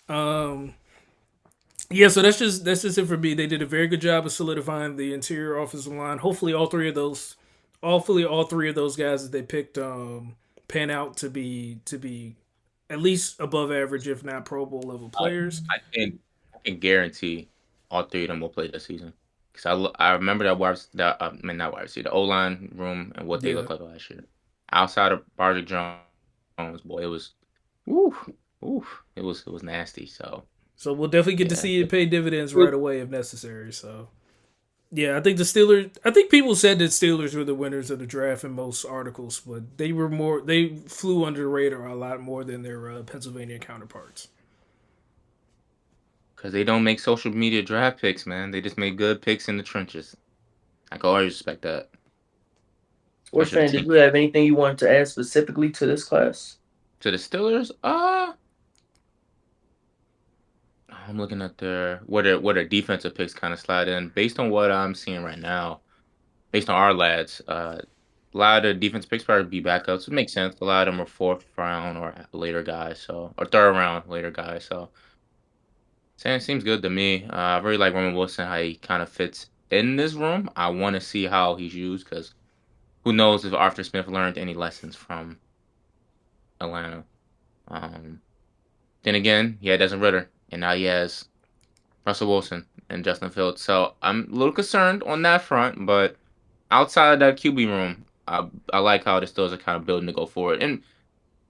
Um, yeah, so that's just it for me. They did a very good job of solidifying the interior offensive line. Hopefully all three of those guys that they picked pan out to be at least above average, if not Pro Bowl level Uh, players. I can guarantee all three of them will play this season. Because I remember not wide receiver, the O line room and what they Yeah. looked like last year. Outside of Barger Jones, boy, it was, woo, woo, it was nasty. So So we'll definitely get to yeah, see it pay dividends right away if necessary. So yeah, I think the Steelers. I think people said that Steelers were the winners of the draft in most articles, but they were more. They flew under the radar a lot more than their Pennsylvania counterparts. because they don't make social media draft picks, man. They just make good picks in the trenches. I can always respect that, Sports especially the fan, did team. you have anything you wanted to add specifically to this class? To the Steelers, I'm looking at their defensive picks kind of slide in based on what I'm seeing right now. Based on our lads, a lot of the defense picks probably be backups. It makes sense. A lot of them are fourth round or later guys, so or third round later guys. So seems good to me. I really like Roman Wilson how he kind of fits in this room. I want to see how he's used because who knows if Arthur Smith learned any lessons from Atlanta. Um, then again, he had Desmond Ritter, and now he has Russell Wilson and Justin Fields. So I'm a little concerned on that front, but outside of that QB room, I like how the Steelers are kind of building to go forward. And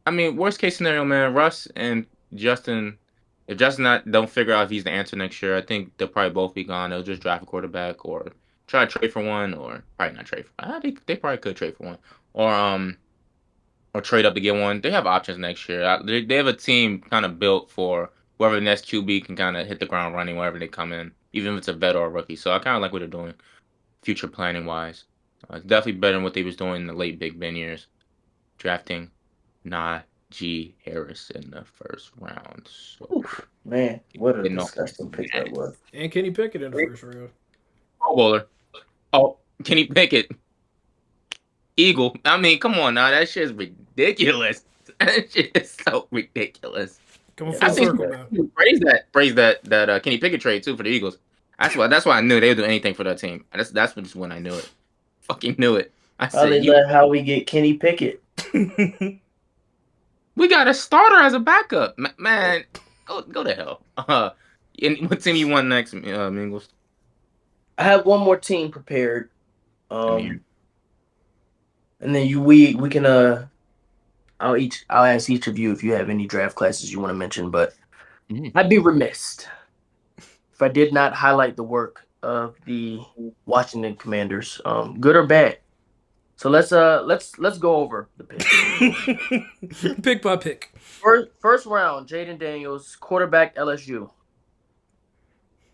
I mean, worst case scenario, man, Russ and Justin, if Justin don't figure out if he's the answer next year, I think they'll probably both be gone. They'll just draft a quarterback or try to trade for one, or probably not trade for. They probably could trade for one, or trade up to get one. They have options next year. They have a team kind of built for whoever the next QB can kind of hit the ground running wherever they come in, even if it's a vet or a rookie. So I kind of like what they're doing, future planning wise. It's definitely better than what they was doing in the late Big Ben years, drafting Najee Harris in the first round. So Oof, man, what a you know, disgusting pick that was. And Kenny Pickett in the first round. Pro Bowler. Oh, Kenny Pickett, Eagle. I mean, come on now, that shit is ridiculous. That shit is so ridiculous. Coming Yeah, I full that see was circle bad. now. praise that Kenny Pickett trade too for the Eagles. That's why I knew they would do anything for that team. That's just when I knew it. Fucking knew it. I How said they let Howie get Kenny Pickett? we got a starter as a backup, man. Go to hell. And what team you want next, Mingles? I have one more team prepared. I mean, And then we can I'll ask each of you if you have any draft classes you want to mention, but mhm. I'd be remiss if I did not highlight the work of the Washington Commanders, good or bad. So let's go over the picks. Pick by pick. First round, Jaden Daniels, quarterback LSU.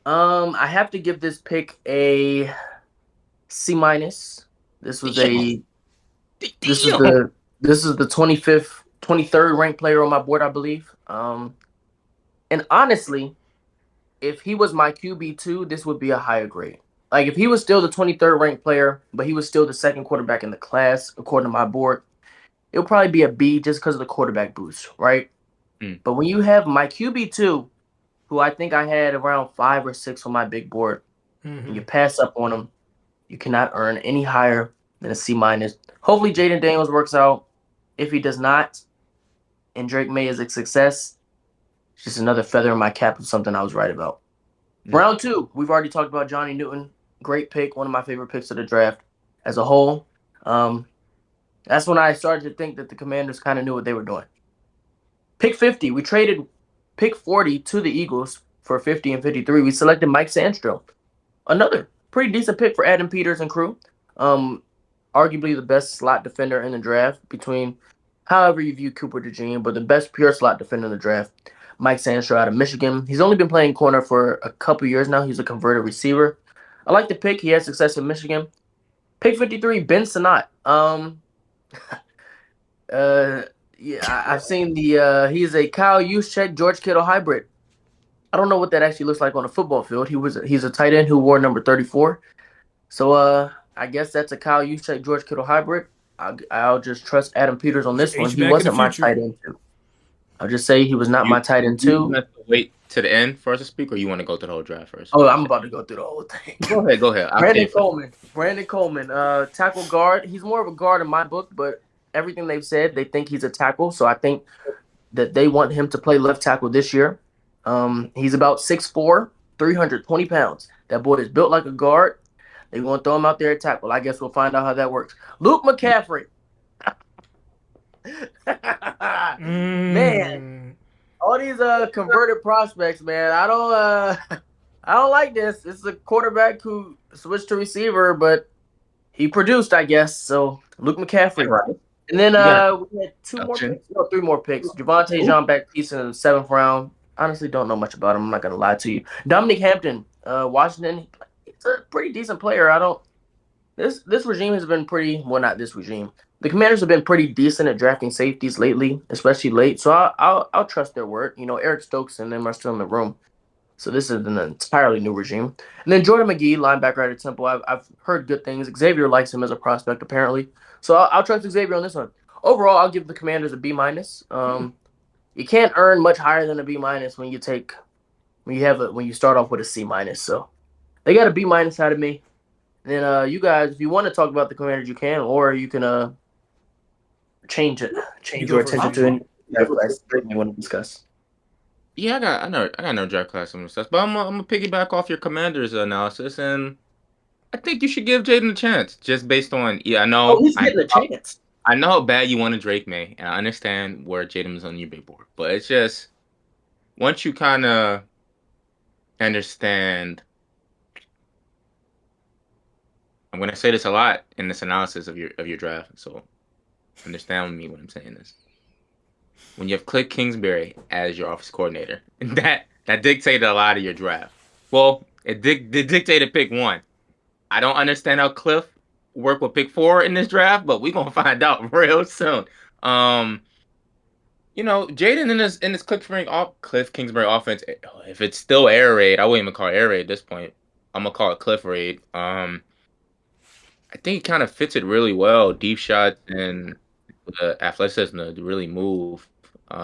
I have to give this pick a C minus. This was Damn, a this is damn. the 25th 23rd ranked player on my board, I believe. And honestly, if he was my QB2, this would be a higher grade. Like if he was still the 23rd ranked player, but he was still the second quarterback in the class, according to my board, it'll probably be a B just because of the quarterback boost, right? Mm. But when you have my QB2, who I think I had around 5 or 6 on my big board, and you pass up on him, you cannot earn any higher than a C minus. Hopefully Jaden Daniels works out. If he does not, and Drake May is a success, it's just another feather in my cap of something I was right about. Round 2, we've already talked about Johnny Newton. Great pick, one of my favorite picks of the draft as a whole. That's when I started to think that the Commanders kind of knew what they were doing. Pick 50, we traded pick 40 to the Eagles for 50 and 53. We selected Mike Sandstrom. Another pretty decent pick for Adam Peters and crew. Arguably the best slot defender in the draft between however you view Cooper DeJean, but the best pure slot defender in the draft. Mike Sandstrom out of Michigan. He's only been playing corner for a couple years now. He's a converted receiver. I like the pick. He had success in Michigan. Pick 53, Ben Sinnott. Uh, Yeah, I've seen the. He's a Kyle Juszczyk, George Kittle hybrid. I don't know what that actually looks like on the football field. He's a tight end who wore number 34. So I guess that's a Kyle Juszczyk, George Kittle hybrid. I'll just trust Adam Peters on this one. H He back in the wasn't my future. tight end too. I'll just say he was not my tight end You too. want us to wait to the end for us to speak, or you want to go through the whole draft first? Oh, I'm about to go through the whole thing. Go ahead, go ahead. I'll Brandon stay for Coleman. Brandon Coleman, tackle guard. He's more of a guard in my book, but everything they've said, they think he's a tackle. So I think that they want him to play left tackle this year. He's about 6'4", 320 pounds. That boy is built like a guard. They're going to throw him out there at tackle. I guess we'll find out how that works. Luke McCaffrey. Man, all these converted prospects, man. I don't like this. This is a quarterback who switched to receiver, but he produced, I guess. So Luke McCaffrey. right. And then You got we had option. three more picks. Javante Jean-Baptiste in the 7th round. Honestly, don't know much about him. I'm not gonna lie to you. Dominic Hampton, Washington. He's a pretty decent player. I don't. This regime has been pretty. Well, not this regime. The Commanders have been pretty decent at drafting safeties lately, especially late. So I'll trust their word. You know, Eric Stokes and them are still in the room. So this is an entirely new regime. And then Jordan McGee, linebacker out of Temple. I've heard good things. Xavier likes him as a prospect, apparently. So I'll trust Xavier on this one. Overall, I'll give the Commanders a B minus. You can't earn much higher than a B minus when you start off with a C minus. So they got a B minus out of me. And then you guys, if you want to talk about the Commanders, you can, or you can change You your go first, attention to any draft class you want to discuss. Yeah, I got no draft class on stuff, but I'm gonna piggyback off your Commander's analysis, and I think you should give Jaden a chance, just based on Oh, he's getting a chance. I know how bad you wanted Drake May, and I understand where Jaden was on your big board, but it's just once you kind of understand. I'm gonna say this a lot in this analysis of your draft, so understand me when I'm saying this. When you have Cliff Kingsbury as your office coordinator, that dictated a lot of your draft. Well, it dictated pick 1. I don't understand how Cliff worked with pick 4 in this draft, but we're gonna find out real soon. Jaden in this Cliff Kingsbury offense, if it's still air raid, I wouldn't even call it air raid at this point. I'm gonna call it Cliff raid. I think he kind of fits it really well. Deep shots and the athleticism to really move. He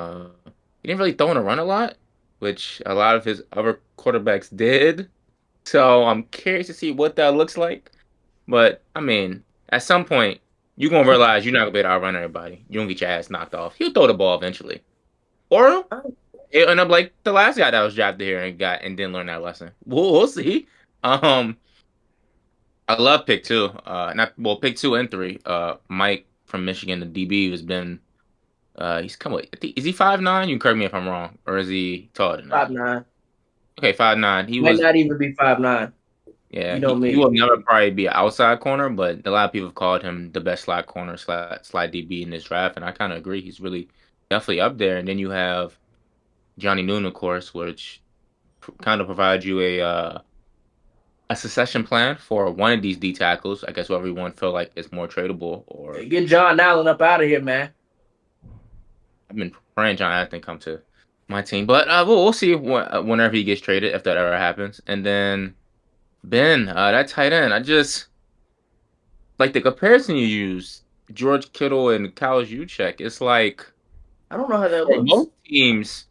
didn't really throw in a run a lot, which a lot of his other quarterbacks did. So I'm curious to see what that looks like. But I mean, at some point, you're gonna realize you're not gonna be able to outrun everybody. You don't get your ass knocked off. He'll throw the ball eventually, or it'll end up like the last guy that was drafted here and didn't learn that lesson. We'll see. Um, I love pick 2. Pick 2 and 3. Mike from Michigan, the DB, has been. He's come. I think, is he 5'9"? You can correct me if I'm wrong, or is he taller than that? 5'9". Okay, 5'9". He Might was. not even be 5'9". Yeah, You know he me. will never probably be an outside corner, but a lot of people have called him the best slot corner, slide DB in this draft, and I kind of agree. He's really definitely up there. And then you have Johnny Noon, of course, which kind of provides you a succession plan for one of these D tackles. I guess whoever you want feel like is more tradable. Or Hey, get John Allen up out of here, man. I've been praying John Anthony come to my team, but we'll see whenever he gets traded if that ever happens. And then Ben, that tight end, I just like the comparison you use, George Kittle and Kyle Juszczyk. It's like I don't know how that for looks. most teams,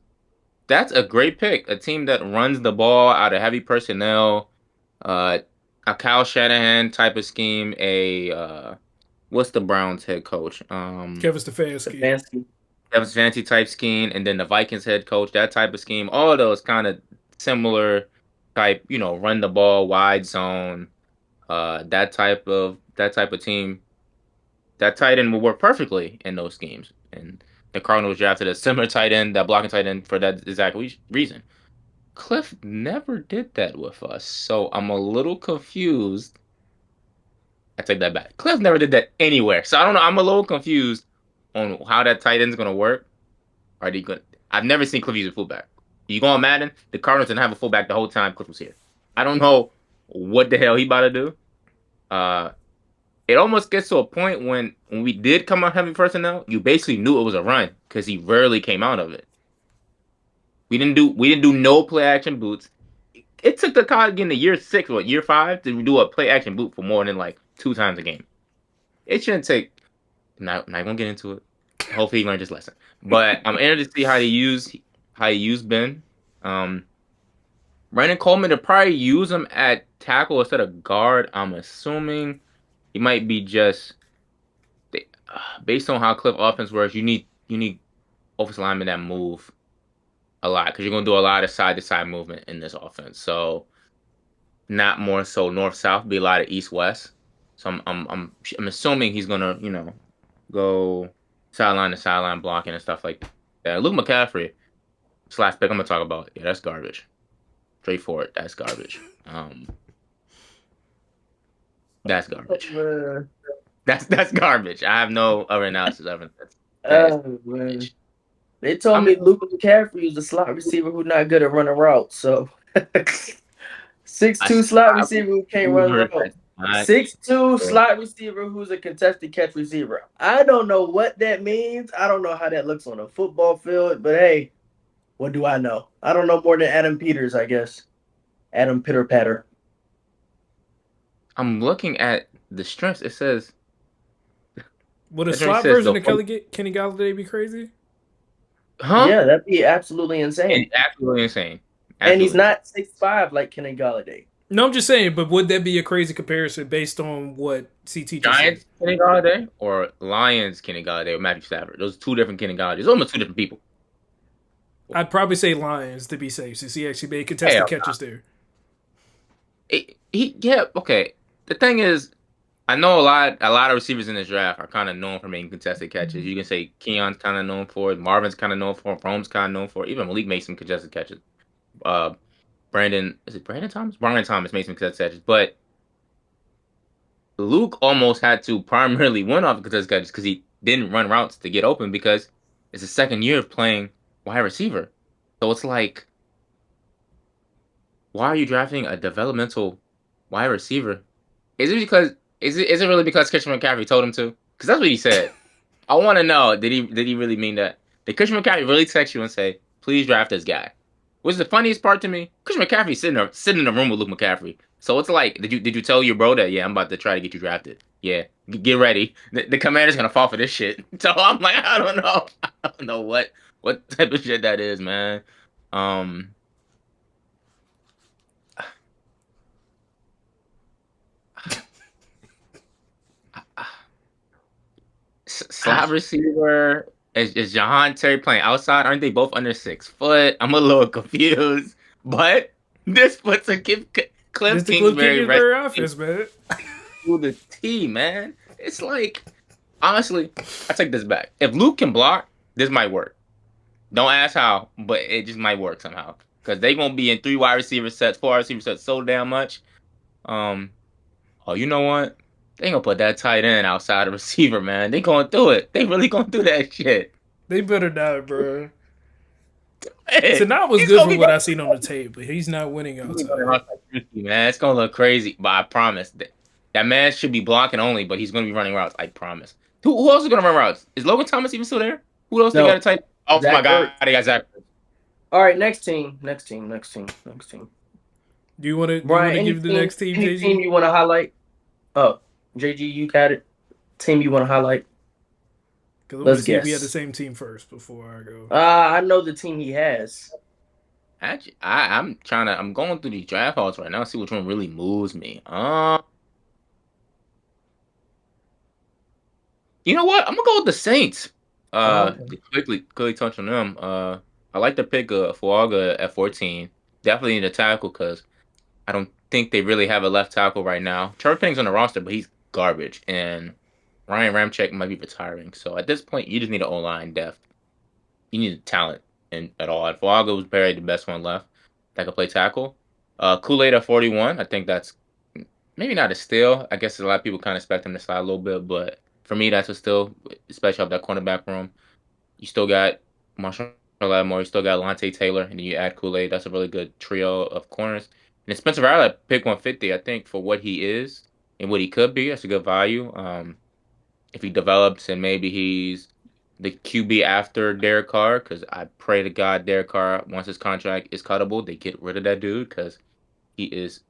that's a great pick. A team that runs the ball out of heavy personnel, uh, a Kyle Shanahan type of scheme. What's the Browns head coach? Kevin Stefanski. Stefanski. Kevin Stefanski type scheme, and then the Vikings head coach, that type of scheme. All of those kind of similar type, run the ball, wide zone, that type of team. That tight end will work perfectly in those schemes. And the Cardinals drafted a similar tight end, that blocking tight end, for that exact reason. Cliff never did that with us, so I'm a little confused. I take that back. Cliff never did that anywhere, so I don't know. I'm a little confused on how that tight end's gonna work. Are they good? I've never seen Cliff use a fullback. You go on Madden, the Cardinals didn't have a fullback the whole time Cliff was here. I don't know what the hell he about to do. it almost gets to a point when we did come out heavy personnel, you basically knew it was a run because he rarely came out of it. We didn't do no play action boots. It took the college in the year 6 or year 5 to do a play action boot for more than like 2 times a game. It shouldn't take. Not gonna get into it. Hopefully he learned his lesson. But I'm interested to see how he use Ben. Um, Brandon Coleman to probably use him at tackle instead of guard. I'm assuming he might be just based on how Cliff offense works. You need offensive linemen that move a lot because you're gonna do a lot of side to side movement in this offense. So not more so north south, be a lot of east west. So I'm assuming he's gonna go sideline to sideline blocking and stuff like that. Luke McCaffrey slash pick I'm gonna talk about. Yeah, that's garbage. Straightforward, that's garbage. That's garbage. Man. That's garbage. I have no other analysis other than that's Oh man. garbage. They I told mean, me Luke McCaffrey is a slot receiver who's not good at running routes. So 6'2" slot I receiver who can't run receiver routes. that's not 6'2" good. slot receiver who's a contested catch receiver. I don't know what that means. I don't know how that looks on a football field, but hey, what do I know? I don't know more than Adam Peters, I guess. Adam Pitter Patter. I'm looking at the strengths. It says Would a that's right. It slot says version the of Kenny Galladay be crazy? huh? Yeah, that'd be absolutely And insane. absolutely insane. And he's Absolutely insane. not 6'5" like Kenny Galladay. No, I'm just saying. But would that be a crazy comparison based on what CT just said? Giants Kenny Galladay or Lions Kenny Galladay or Matthew Stafford. Those are two different Kenny Galladays. Almost two different people. I'd probably say Lions to be safe, since he actually made contested Hell, catches there. yeah, okay. The thing is, I know a lot of receivers in this draft are kind of known for making contested catches. You can say Keon's kind of known for it, Marvin's kind of known for it, Rome's kind of known for it. Even Malik makes some contested catches. Uh, Brandon is it Brandon Thomas? Brian Thomas makes some contested catches, but Luke almost had to primarily win off of contested catches because he didn't run routes to get open because it's his second year of playing wide receiver. So it's like, why are you drafting a developmental wide receiver? Is it because is it really because Christian McCaffrey told him to? Because that's what he said. I want to know, did he really mean that? Did Christian McCaffrey really text you and say, please draft this guy? Which is the funniest part to me. Christian McCaffrey sitting in a room with Luke McCaffrey. So it's like, did you tell your bro that? Yeah, I'm about to try to get you drafted. Yeah, get ready. The commander's gonna fall for this shit. So I'm like, I don't know. I don't know what type of shit that is, man. Um, slot receiver. Is Jahan Terry playing outside? Aren't they both under 6 foot? I'm a little confused. But this puts a This Cliff the Cliff Kingsbury right Kingsbury offense, man. to the T, man. It's like, honestly, I take this back. If Luke can block, this might work. Don't ask how, but it just might work somehow. Because they going to be in 3 wide receiver sets, 4 wide receiver sets so damn much. Um, Oh, you know what? They ain't gonna put that tight end outside the receiver, man. They gonna do it. They really gonna do that shit. They better not, bro. Hey, Sanaa was he's good gonna for be what I seen on the tape, but he's not winning running outside. routes like Trubisky, man. It's gonna look crazy, but I promise that man should be blocking only, but he's gonna be running routes. I promise. Who else is gonna run routes? Is Logan Thomas even still there? Who else they got No, a tight? Oh my Zach God, Ertz. they got Zach. All right, next team. Next team. Next team. Next team. Do you want Brian, to give the next team, any team JG? you want to highlight? Oh, JG, you got it. Team you want to highlight? Because I want to Let's see if we had the guess. same team first before I go. I know the team he has. Actually, I'm going through these draft halls right now, see which one really moves me. You know what? I'm gonna go with the Saints. Okay. To quickly touch on them. I like the pick of Fuaga at 14. Definitely need a tackle because I don't think they really have a left tackle right now. Trevor Penning's on the roster, but he's garbage, and Ryan Ramczyk might be retiring. So at this point, you just need an O line depth. You need talent and at all. And Fuaga was barely the best one left that could play tackle. Kool-Aid at 41. I think that's maybe not a steal. I guess a lot of people kind of expect him to slide a little bit, but for me, that's a steal, especially up that cornerback room. You still got Marshall Lattimore, you still got Lante Taylor, and then you add Kool-Aid. That's a really good trio of corners. And Spencer Rattler at pick 150, I think, for what he is and what he could be. That's a good value. If he develops and maybe he's the QB after Derek Carr, because I pray to God Derek Carr, once his contract is cuttable, they get rid of that dude because he is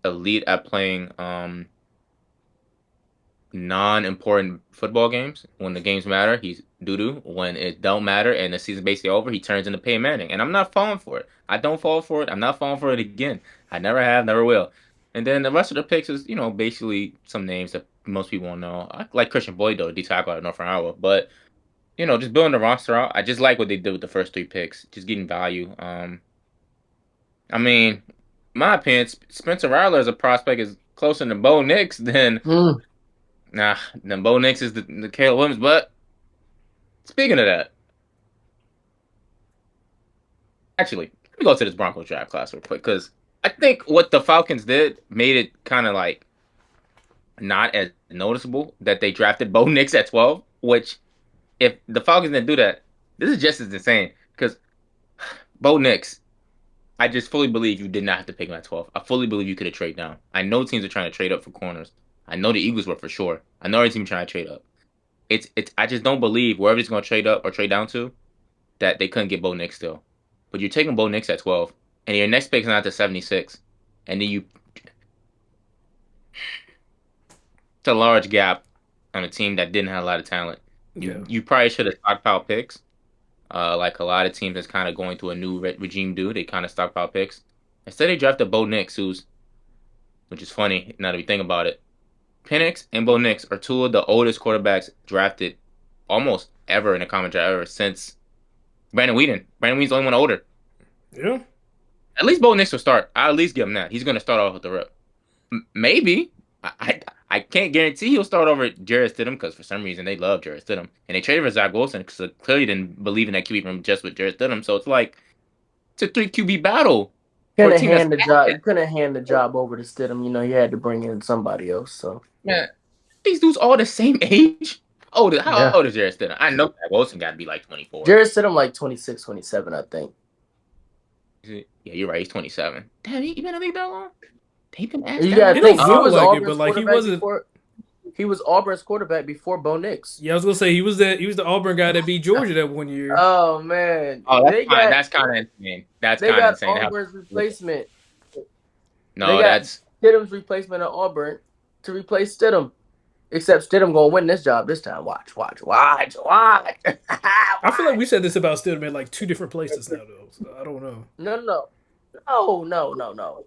elite at playing non-important football games. When the games matter, he's doo-doo. When it don't matter and the season basically over, he turns into Peyton Manning. And I'm not falling for it. I don't fall for it. I'm not falling for it again. I never have, never will. And then the rest of the picks is, basically some names that most people won't know. I like Christian Boyd, though, D tackle out of Northern Iowa. But, just building the roster out. I just like what they did with the first three picks. Just getting value. I mean, my opinion, Spencer Rattler as a prospect is closer to Bo Nix than Mm. Nah, then Bo Nix is the Caleb Williams. But speaking of that, actually, let me go to this Broncos draft class real quick because I think what the Falcons did made it kind of like not as noticeable that they drafted Bo Nix at 12. Which, if the Falcons didn't do that, this is just as insane because Bo Nix, I just fully believe you did not have to pick him at 12. I fully believe you could have traded down. I know teams are trying to trade up for corners. I know the Eagles were for sure. I know every team trying to trade up. It's. I just don't believe wherever it's going to trade up or trade down to that they couldn't get Bo Nix still. But you're taking Bo Nix at 12, and your next pick's not to 76, and then it's a large gap on a team that didn't have a lot of talent. You Yeah. you probably should have stockpiled picks, like a lot of teams that's kind of going through a new regime do. They kind of stockpile picks. Instead, they drafted Bo Nix, which is funny now that we think about it. Penix and Bo Nix are two of the oldest quarterbacks drafted almost ever in a common draft ever since Brandon Whedon. Brandon Whedon's the only one older. Yeah. At least Bo Nix will start. I'll at least give him that. He's going to start off with the rip. Maybe. I can't guarantee he'll start over Jarrett Stidham because for some reason they love Jarrett Stidham. And they traded for Zach Wilson because they clearly didn't believe in that QB room just with Jarrett Stidham. So it's like, it's a 3 QB battle for a Couldn't team that's. hand the job. You couldn't hand the job over to Stidham. You had to bring in somebody else. So Man, these dudes all the same age. How yeah, old is Jarrett Stidham? I know Zach Wilson got to be like 24. Jared Stidham like 26, 27, I think. Yeah, you're right. He's 27. Damn, he been in the league that long? They've been asked You that gotta It long? don't think he feel was like it, but Auburn's like he quarterback wasn't. before. He was Auburn's quarterback before Bo Nix. Yeah, I was gonna say he was the Auburn guy that beat Georgia that one year. Oh man, Oh, that's they fine. got That's kind of insane. That's they kind of got insane. Auburn's replacement. They No, got that's Stidham's replacement at Auburn to replace Stidham. Except Stidham gonna win this job this time. Watch, watch, watch, watch. I feel like we said this about Stidham at like two different places now, though. So I don't know. No, no, no, no, no, no.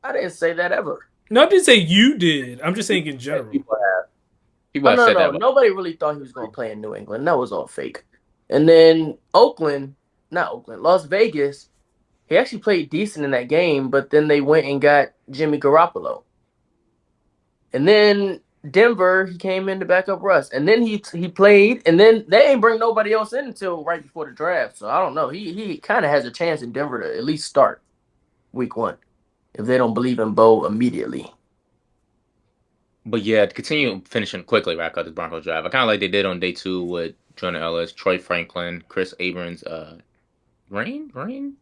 I didn't say that ever. No, I didn't say you did. I'm just saying in general. people Oh have no, said no. that. But Nobody really thought he was gonna play in New England. That was all fake. And then not Oakland, Las Vegas. He actually played decent in that game, but then they went and got Jimmy Garoppolo. And then Denver, he came in to back up Russ. And then he played, and then they ain't bring nobody else in until right before the draft. So I don't know. He kind of has a chance in Denver to at least start week 1 if they don't believe in Bo immediately. But yeah, to continue finishing quickly, wrap up this Broncos drive. I kind of like they did on day 2 with Jordan Ellis, Troy Franklin, Chris Abrams, Drawn? I don't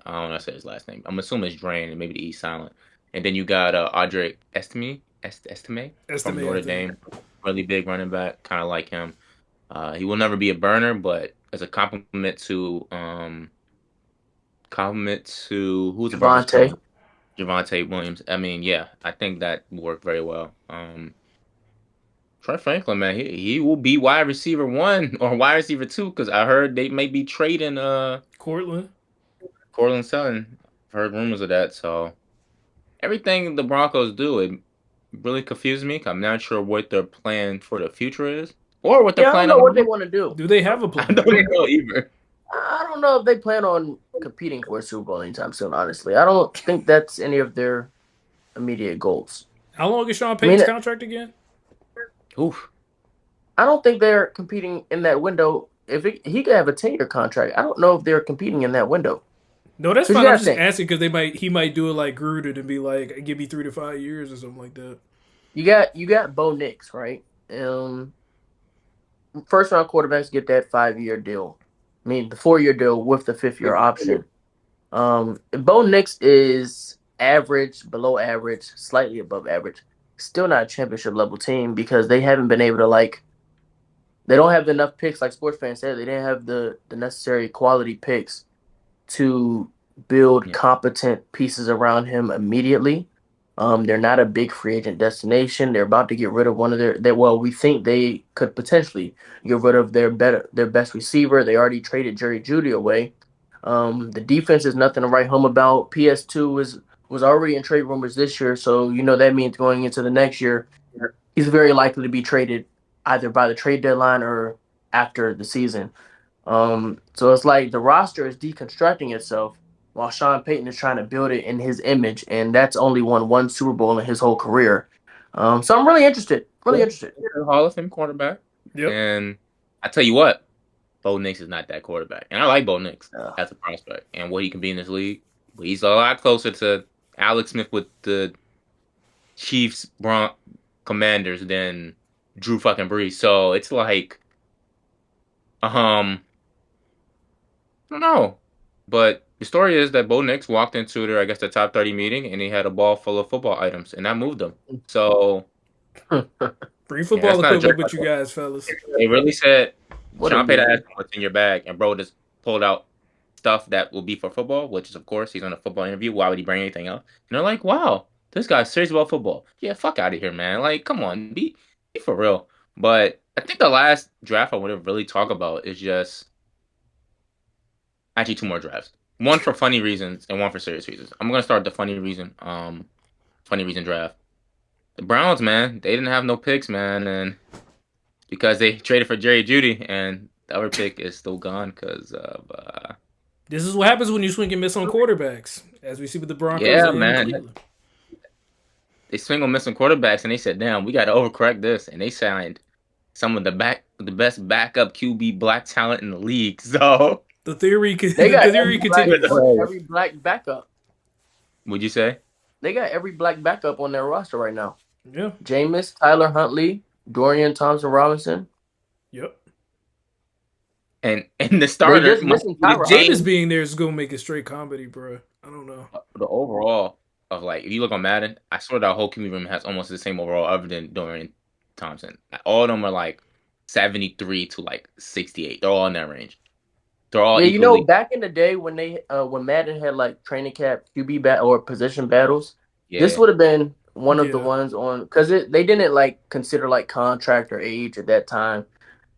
know how to say his last name. I'm assuming it's Drain and maybe the E silent. And then you got Audric Estime from Estimate, I Notre think. Dame. Really big running back. Kind of like him. He will never be a burner, but as a compliment to who's the Broncos Javante. corner? Javante Williams. I mean, yeah, I think that worked very well. Troy Franklin, man, he will be wide receiver 1 or wide receiver 2 because I heard they may be trading Cortland. Cortland Sutton. I've heard rumors of that. So everything the Broncos do, it really confuses me. I'm not sure what their plan for the future is or what their Yeah, I don't plan know on the what they moment. want to do. Do they have a I plan? don't even know either. I don't know if they plan on competing for a Super Bowl anytime soon, honestly. I don't think that's any of their immediate goals. How long is Sean I mean, Payton's contract again? Oof. I don't think they're competing in that window. He could have a 10-year contract, I don't know if they're competing in that window. No, that's 'Cause you fine. I'm gotta just think, asking because he might do it like Gruden and be like, give me 3 to 5 years or something like that. you got Bo Nix, right? First round quarterbacks get that 5-year deal. I mean, the 4-year deal with the 5th year option. Bo Nix is average, below average, slightly above average. Still not a championship level team because they haven't been able to they don't have enough picks like sports fans said. They didn't have the necessary quality picks to build Yeah. competent pieces around him immediately. They're not a big free agent destination. They're about to get rid of one of well, we think they could potentially get rid of their best receiver. They already traded Jerry Jeudy away. The defense is nothing to write home about. PS2 was already in trade rumors this year, so that means going into the next year, he's very likely to be traded either by the trade deadline or after the season. So it's like the roster is deconstructing itself while Sean Payton is trying to build it in his image, and that's only won one Super Bowl in his whole career. So I'm really interested. Really interested. Hall of Fame quarterback. Yep. And I tell you what, Bo Nix is not that quarterback. And I like Bo Nix Uh, as a prospect and what he can be in this league. But he's a lot closer to Alex Smith with the Chiefs Commanders than Drew fucking Brees. So it's like, I don't know. But the story is that Bo Nix walked into their, I guess, the top 30 meeting and he had a ball full of football items and that moved him. So, Bring yeah, football that's not a equipment joke. with you guys, fellas. They really said, what a Sean Payton move. asked him what's in your bag, and bro just pulled out stuff that will be for football, which is, of course, he's on a football interview. Why would he bring anything else? And they're like, wow, this guy's serious about football. Yeah, fuck out of here, man. Like, come on, be for real. But I think the last draft I want to really talk about is just actually two more drafts. One for funny reasons and one for serious reasons. I'm gonna start the funny reason draft. The Browns, man, they didn't have no picks, man, and because they traded for Jerry Jeudy, and the other pick is still gone because of This is what happens when you swing and miss on quarterbacks, as we see with the Broncos yeah, and man. Cleveland. They swing on missing quarterbacks, and they said, "Damn, we got to overcorrect this," and they signed some of the best backup QB black talent in the league. So, The theory, They the got theory continues. every black backup. would you say? They got every black backup on their roster right now. Yeah. Jameis, Tyler Huntley, Dorian Thompson Robinson. Yep. And the They starter just might missing be the Tyler James. Jameis being there is gonna make it straight comedy, bro. I don't know. The overall of like, if you look on Madden, I swear that whole QB room has almost the same overall, other than Dorian Thompson. All of them are like 73 to like 68. They're all in that range. They're all Yeah, equally. back in the day when Madden had like training camp QB or position battles, this Yeah. would have been one of the Yeah. ones on because they didn't like consider like contract or age at that time.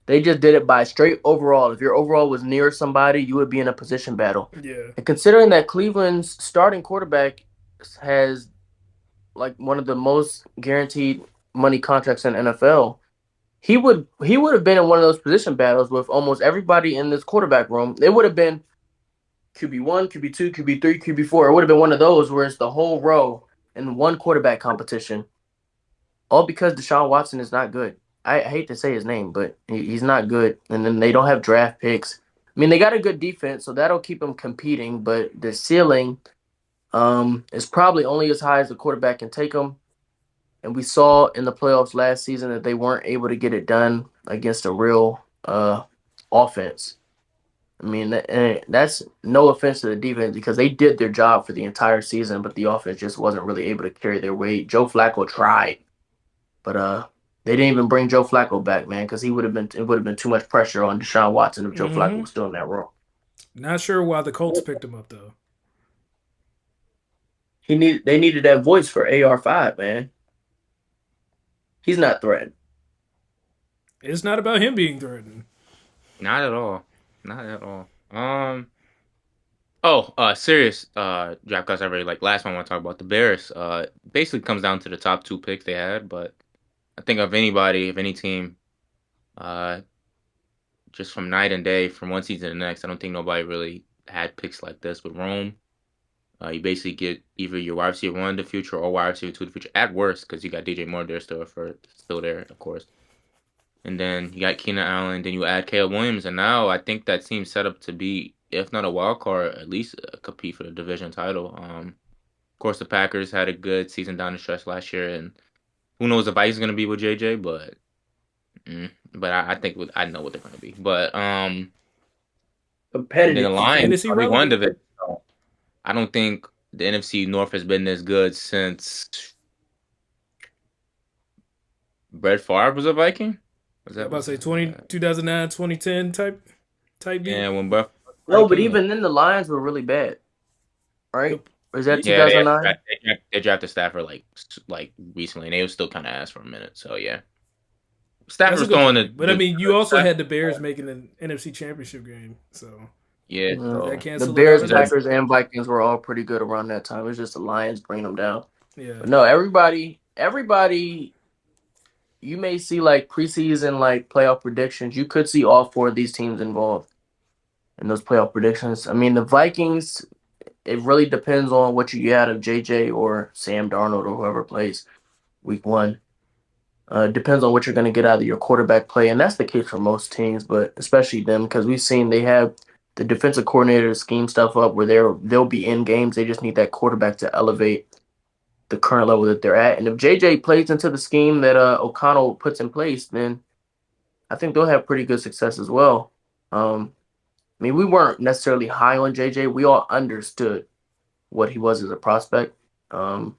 They just did it by straight overall. If your overall was near somebody, you would be in a position battle. Yeah. And considering that Cleveland's starting quarterback has like one of the most guaranteed money contracts in the NFL, he would have been in one of those position battles with almost everybody in this quarterback room. It would have been QB1, QB2, QB3, QB4. It would have been one of those where it's the whole row in one quarterback competition. All because Deshaun Watson is not good. I hate to say his name, but he's not good. And then they don't have draft picks. I mean, they got a good defense, so that'll keep them competing. But the ceiling is probably only as high as the quarterback can take them. And we saw in the playoffs last season that they weren't able to get it done against a real offense. I mean, that's no offense to the defense because they did their job for the entire season, but the offense just wasn't really able to carry their weight. Joe Flacco tried, but they didn't even bring Joe Flacco back, man, because it would have been too much pressure on Deshaun Watson if Joe Flacco Mm-hmm. was still in that role. Not sure why the Colts picked him up though. They needed that voice for AR5, man. He's not threatened. It's not about him being threatened. Not at all. Not at all. Oh, serious draft class I really like. Last one I want to talk about the Bears. Basically comes down to the top two picks they had, but I think of anybody, of any team, uh, just from night and day, from one season to the next, I don't think nobody really had picks like this with Rome. You basically get either your wide receiver one in the future or wide receiver two in the future. At worst, because you got DJ Moore there still there, of course. And then you got Keenan Allen, then you add Caleb Williams, and now I think that team's set up to be, if not a wild card, at least compete for the division title. Of course, the Packers had a good season down the stretch last year, and who knows if Ice is going to be with JJ, but I think I know what they're going to be. But and then the Competitive. Lions Fantasy already won relevant. division. So I don't think the NFC North has been this good since Brett Favre was a Viking. Was Yeah, I'm that about to was say 2009, 2010 type beat. yeah when Brett Favre was No, but Viking? even then the Lions were really bad, right? Yep. Or is that Yeah, 2009? they drafted Stafford like recently, and they was still kind of ass for a minute. So yeah, Stafford That's a was good throwing point. But I the mean, you good also stuff. had the Bears making the NFC Championship game, so Yeah, that No. The canceled it out Bears, of that. Packers, and Vikings were all pretty good around that time. It was just the Lions bringing them down. Yeah. But no, everybody, you may see like preseason like playoff predictions. You could see all four of these teams involved in those playoff predictions. I mean, the Vikings. It really depends on what you get out of JJ or Sam Darnold or whoever plays week one. Depends on what you're going to get out of your quarterback play, and that's the case for most teams, but especially them because we've seen they have the defensive coordinator scheme stuff up where they'll be in games. They just need that quarterback to elevate the current level that they're at. And if JJ plays into the scheme that O'Connell puts in place, then I think they'll have pretty good success as well. I mean, we weren't necessarily high on JJ. We all understood what he was as a prospect. Um,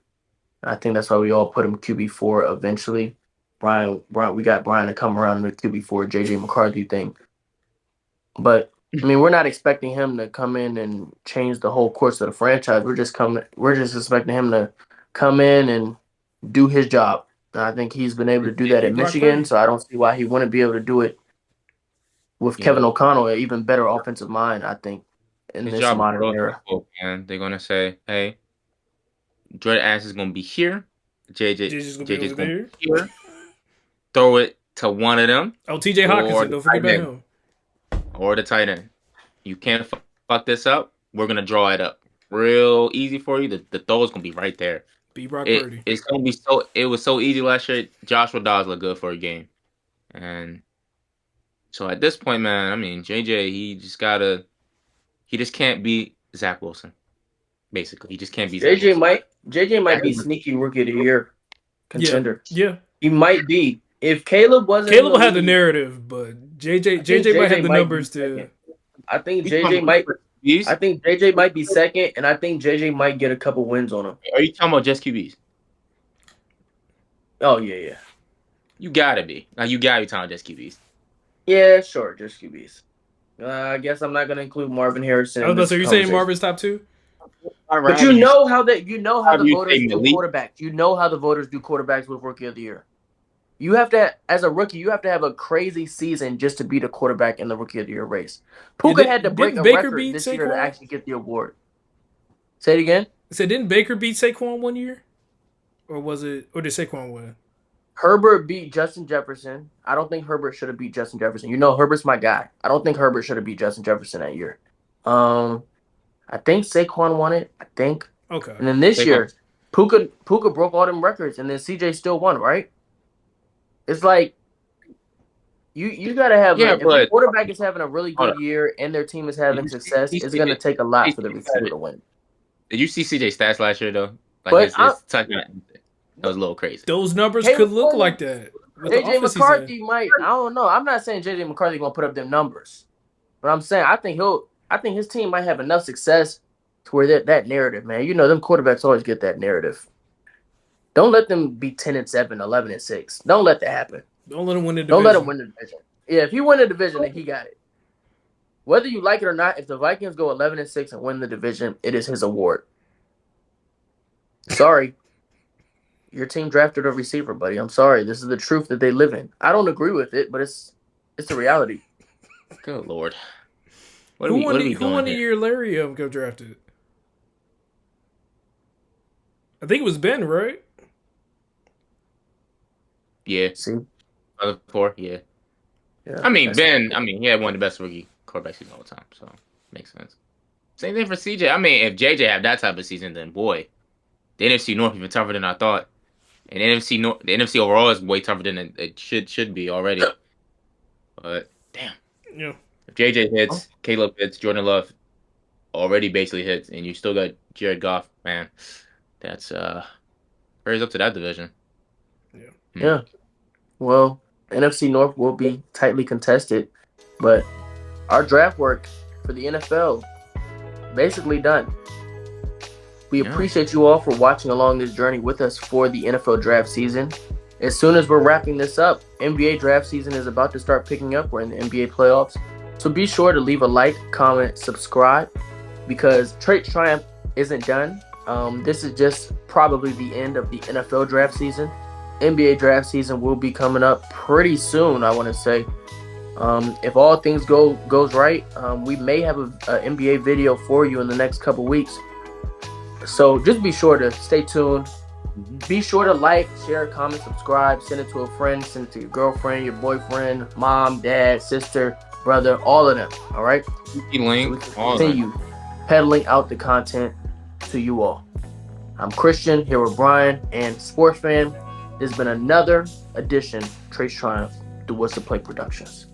I think that's why we all put him QB4 eventually. Brian, we got Brian to come around in the QB4 JJ McCarthy thing. But I mean, we're not expecting him to come in and change the whole course of the franchise. We're just expecting him to come in and do his job. And I think he's been able to do that Be at Brock Michigan, Purdy. so I don't see why he wouldn't be able to do it with you Kevin know O'Connell, an even better offensive mind, I think, in his this job is modern real era. simple, man. They're gonna say, hey, Jordan Ash is gonna be here. JJ's gonna be JJ's over gonna there. be here. Throw it to one of them Oh, TJ or Hawkinson. the Don't forget tight about end. him. Or the tight end. You can't fuck this up. We're gonna draw it up real easy for you. The throw is gonna be right there. Be Brock Purdy. It's gonna be so. It was so easy last year. Joshua Dobbs looked good for a game, and so at this point, man, I mean, JJ, he just can't beat Zach Wilson. Basically, he just can't beat Zach JJ Wilson. might JJ might Zach be Wilson, sneaky rookie of the year Yeah. contender. Yeah. He might be. If Caleb wasn't in Caleb the will have the league, narrative, but I think JJ might have JJ the might be numbers to. second. I think you talking JJ about might. I QBs? think JJ might be second, and I think JJ might get a couple wins on him. Are you talking about just QBs? Oh yeah. You gotta be. Like you gotta be talking about just QBs. Yeah, sure, just QBs. I guess I'm not gonna include Marvin Harrison I was in about to this say, are you saying conversation. Marvin's top two? I'd But rather you know how rather the you voters say do Malik. quarterbacks. You know how the voters do quarterbacks with rookie of the year. You have to, as a rookie, you have to have a crazy season just to beat a quarterback in the rookie of the year race. Yeah, Puka had to break didn't a Baker record beat this year to Saquon? actually get the award. Say it again. I said, didn't Baker beat Saquon one year? Or was it, or did Saquon win? Herbert beat Justin Jefferson. I don't think Herbert should have beat Justin Jefferson. You know, Herbert's my guy. I don't think Herbert should have beat Justin Jefferson that year. I think Saquon won it. I think. Okay. And then this Saquon. year, Puka broke all them records, and then CJ still won, right? It's like you gotta have Yeah, if the but quarterback is having a really hold good on. year and their team is Did having you success, see it's CJ? gonna take a lot for the receiver to win. Did you see CJ stats last year though? Like But his touchdown, that was a little crazy. Those numbers could Caleb look like Williams, that with the JJ offense he's in. McCarthy might. I don't know. I'm not saying JJ McCarthy gonna put up them numbers, but I'm saying I think his team might have enough success to where that narrative, man. You know, them quarterbacks always get that narrative. Don't let them be 10-7, 11-6. Don't let that happen. Don't let him win the Don't let him division. win the division. Yeah, if he win the division, then he got it. Whether you like it or not, if the Vikings go 11-6 and win the division, it is his award. Sorry, your team drafted a receiver, buddy. I'm sorry. This is the truth that they live in. I don't agree with it, but it's a reality. Good lord, Who what are we won doing the here? year Larry got drafted? I think it was Ben, right? Yeah, See, other four. Yeah, yeah. I mean that's- Ben. I mean he had one of the best rookie quarterbacks of all time, so makes sense. Same thing for CJ. I mean if JJ had that type of season, then boy, the NFC North even tougher than I thought. And the NFC overall is way tougher than it should be already. But damn, Yeah. if JJ hits, Caleb hits, Jordan Love already basically hits, and you still got Jared Goff, man, that's raise up to that division. Yeah. Well, NFC North will be tightly contested, but our draft work for the NFL basically done. We Yeah. appreciate you all for watching along this journey with us for the NFL draft season. As soon as we're wrapping this up, NBA draft season is about to start picking up. We're in the NBA playoffs. So be sure to leave a like, comment, subscribe, because Trade Triumph isn't done. This is just probably the end of the NFL draft season. NBA draft season will be coming up pretty soon, I want to say. If all things goes right, we may have a NBA video for you in the next couple weeks. So just be sure to stay tuned. Be sure to like, share, comment, subscribe, send it to a friend, send it to your girlfriend, your boyfriend, mom, dad, sister, brother, all of them. All right? Link, So we can continue peddling out the content to you all. I'm Christian here with Brian and SportsFan. This has been another edition of Trace Triumph through What's the Play Productions.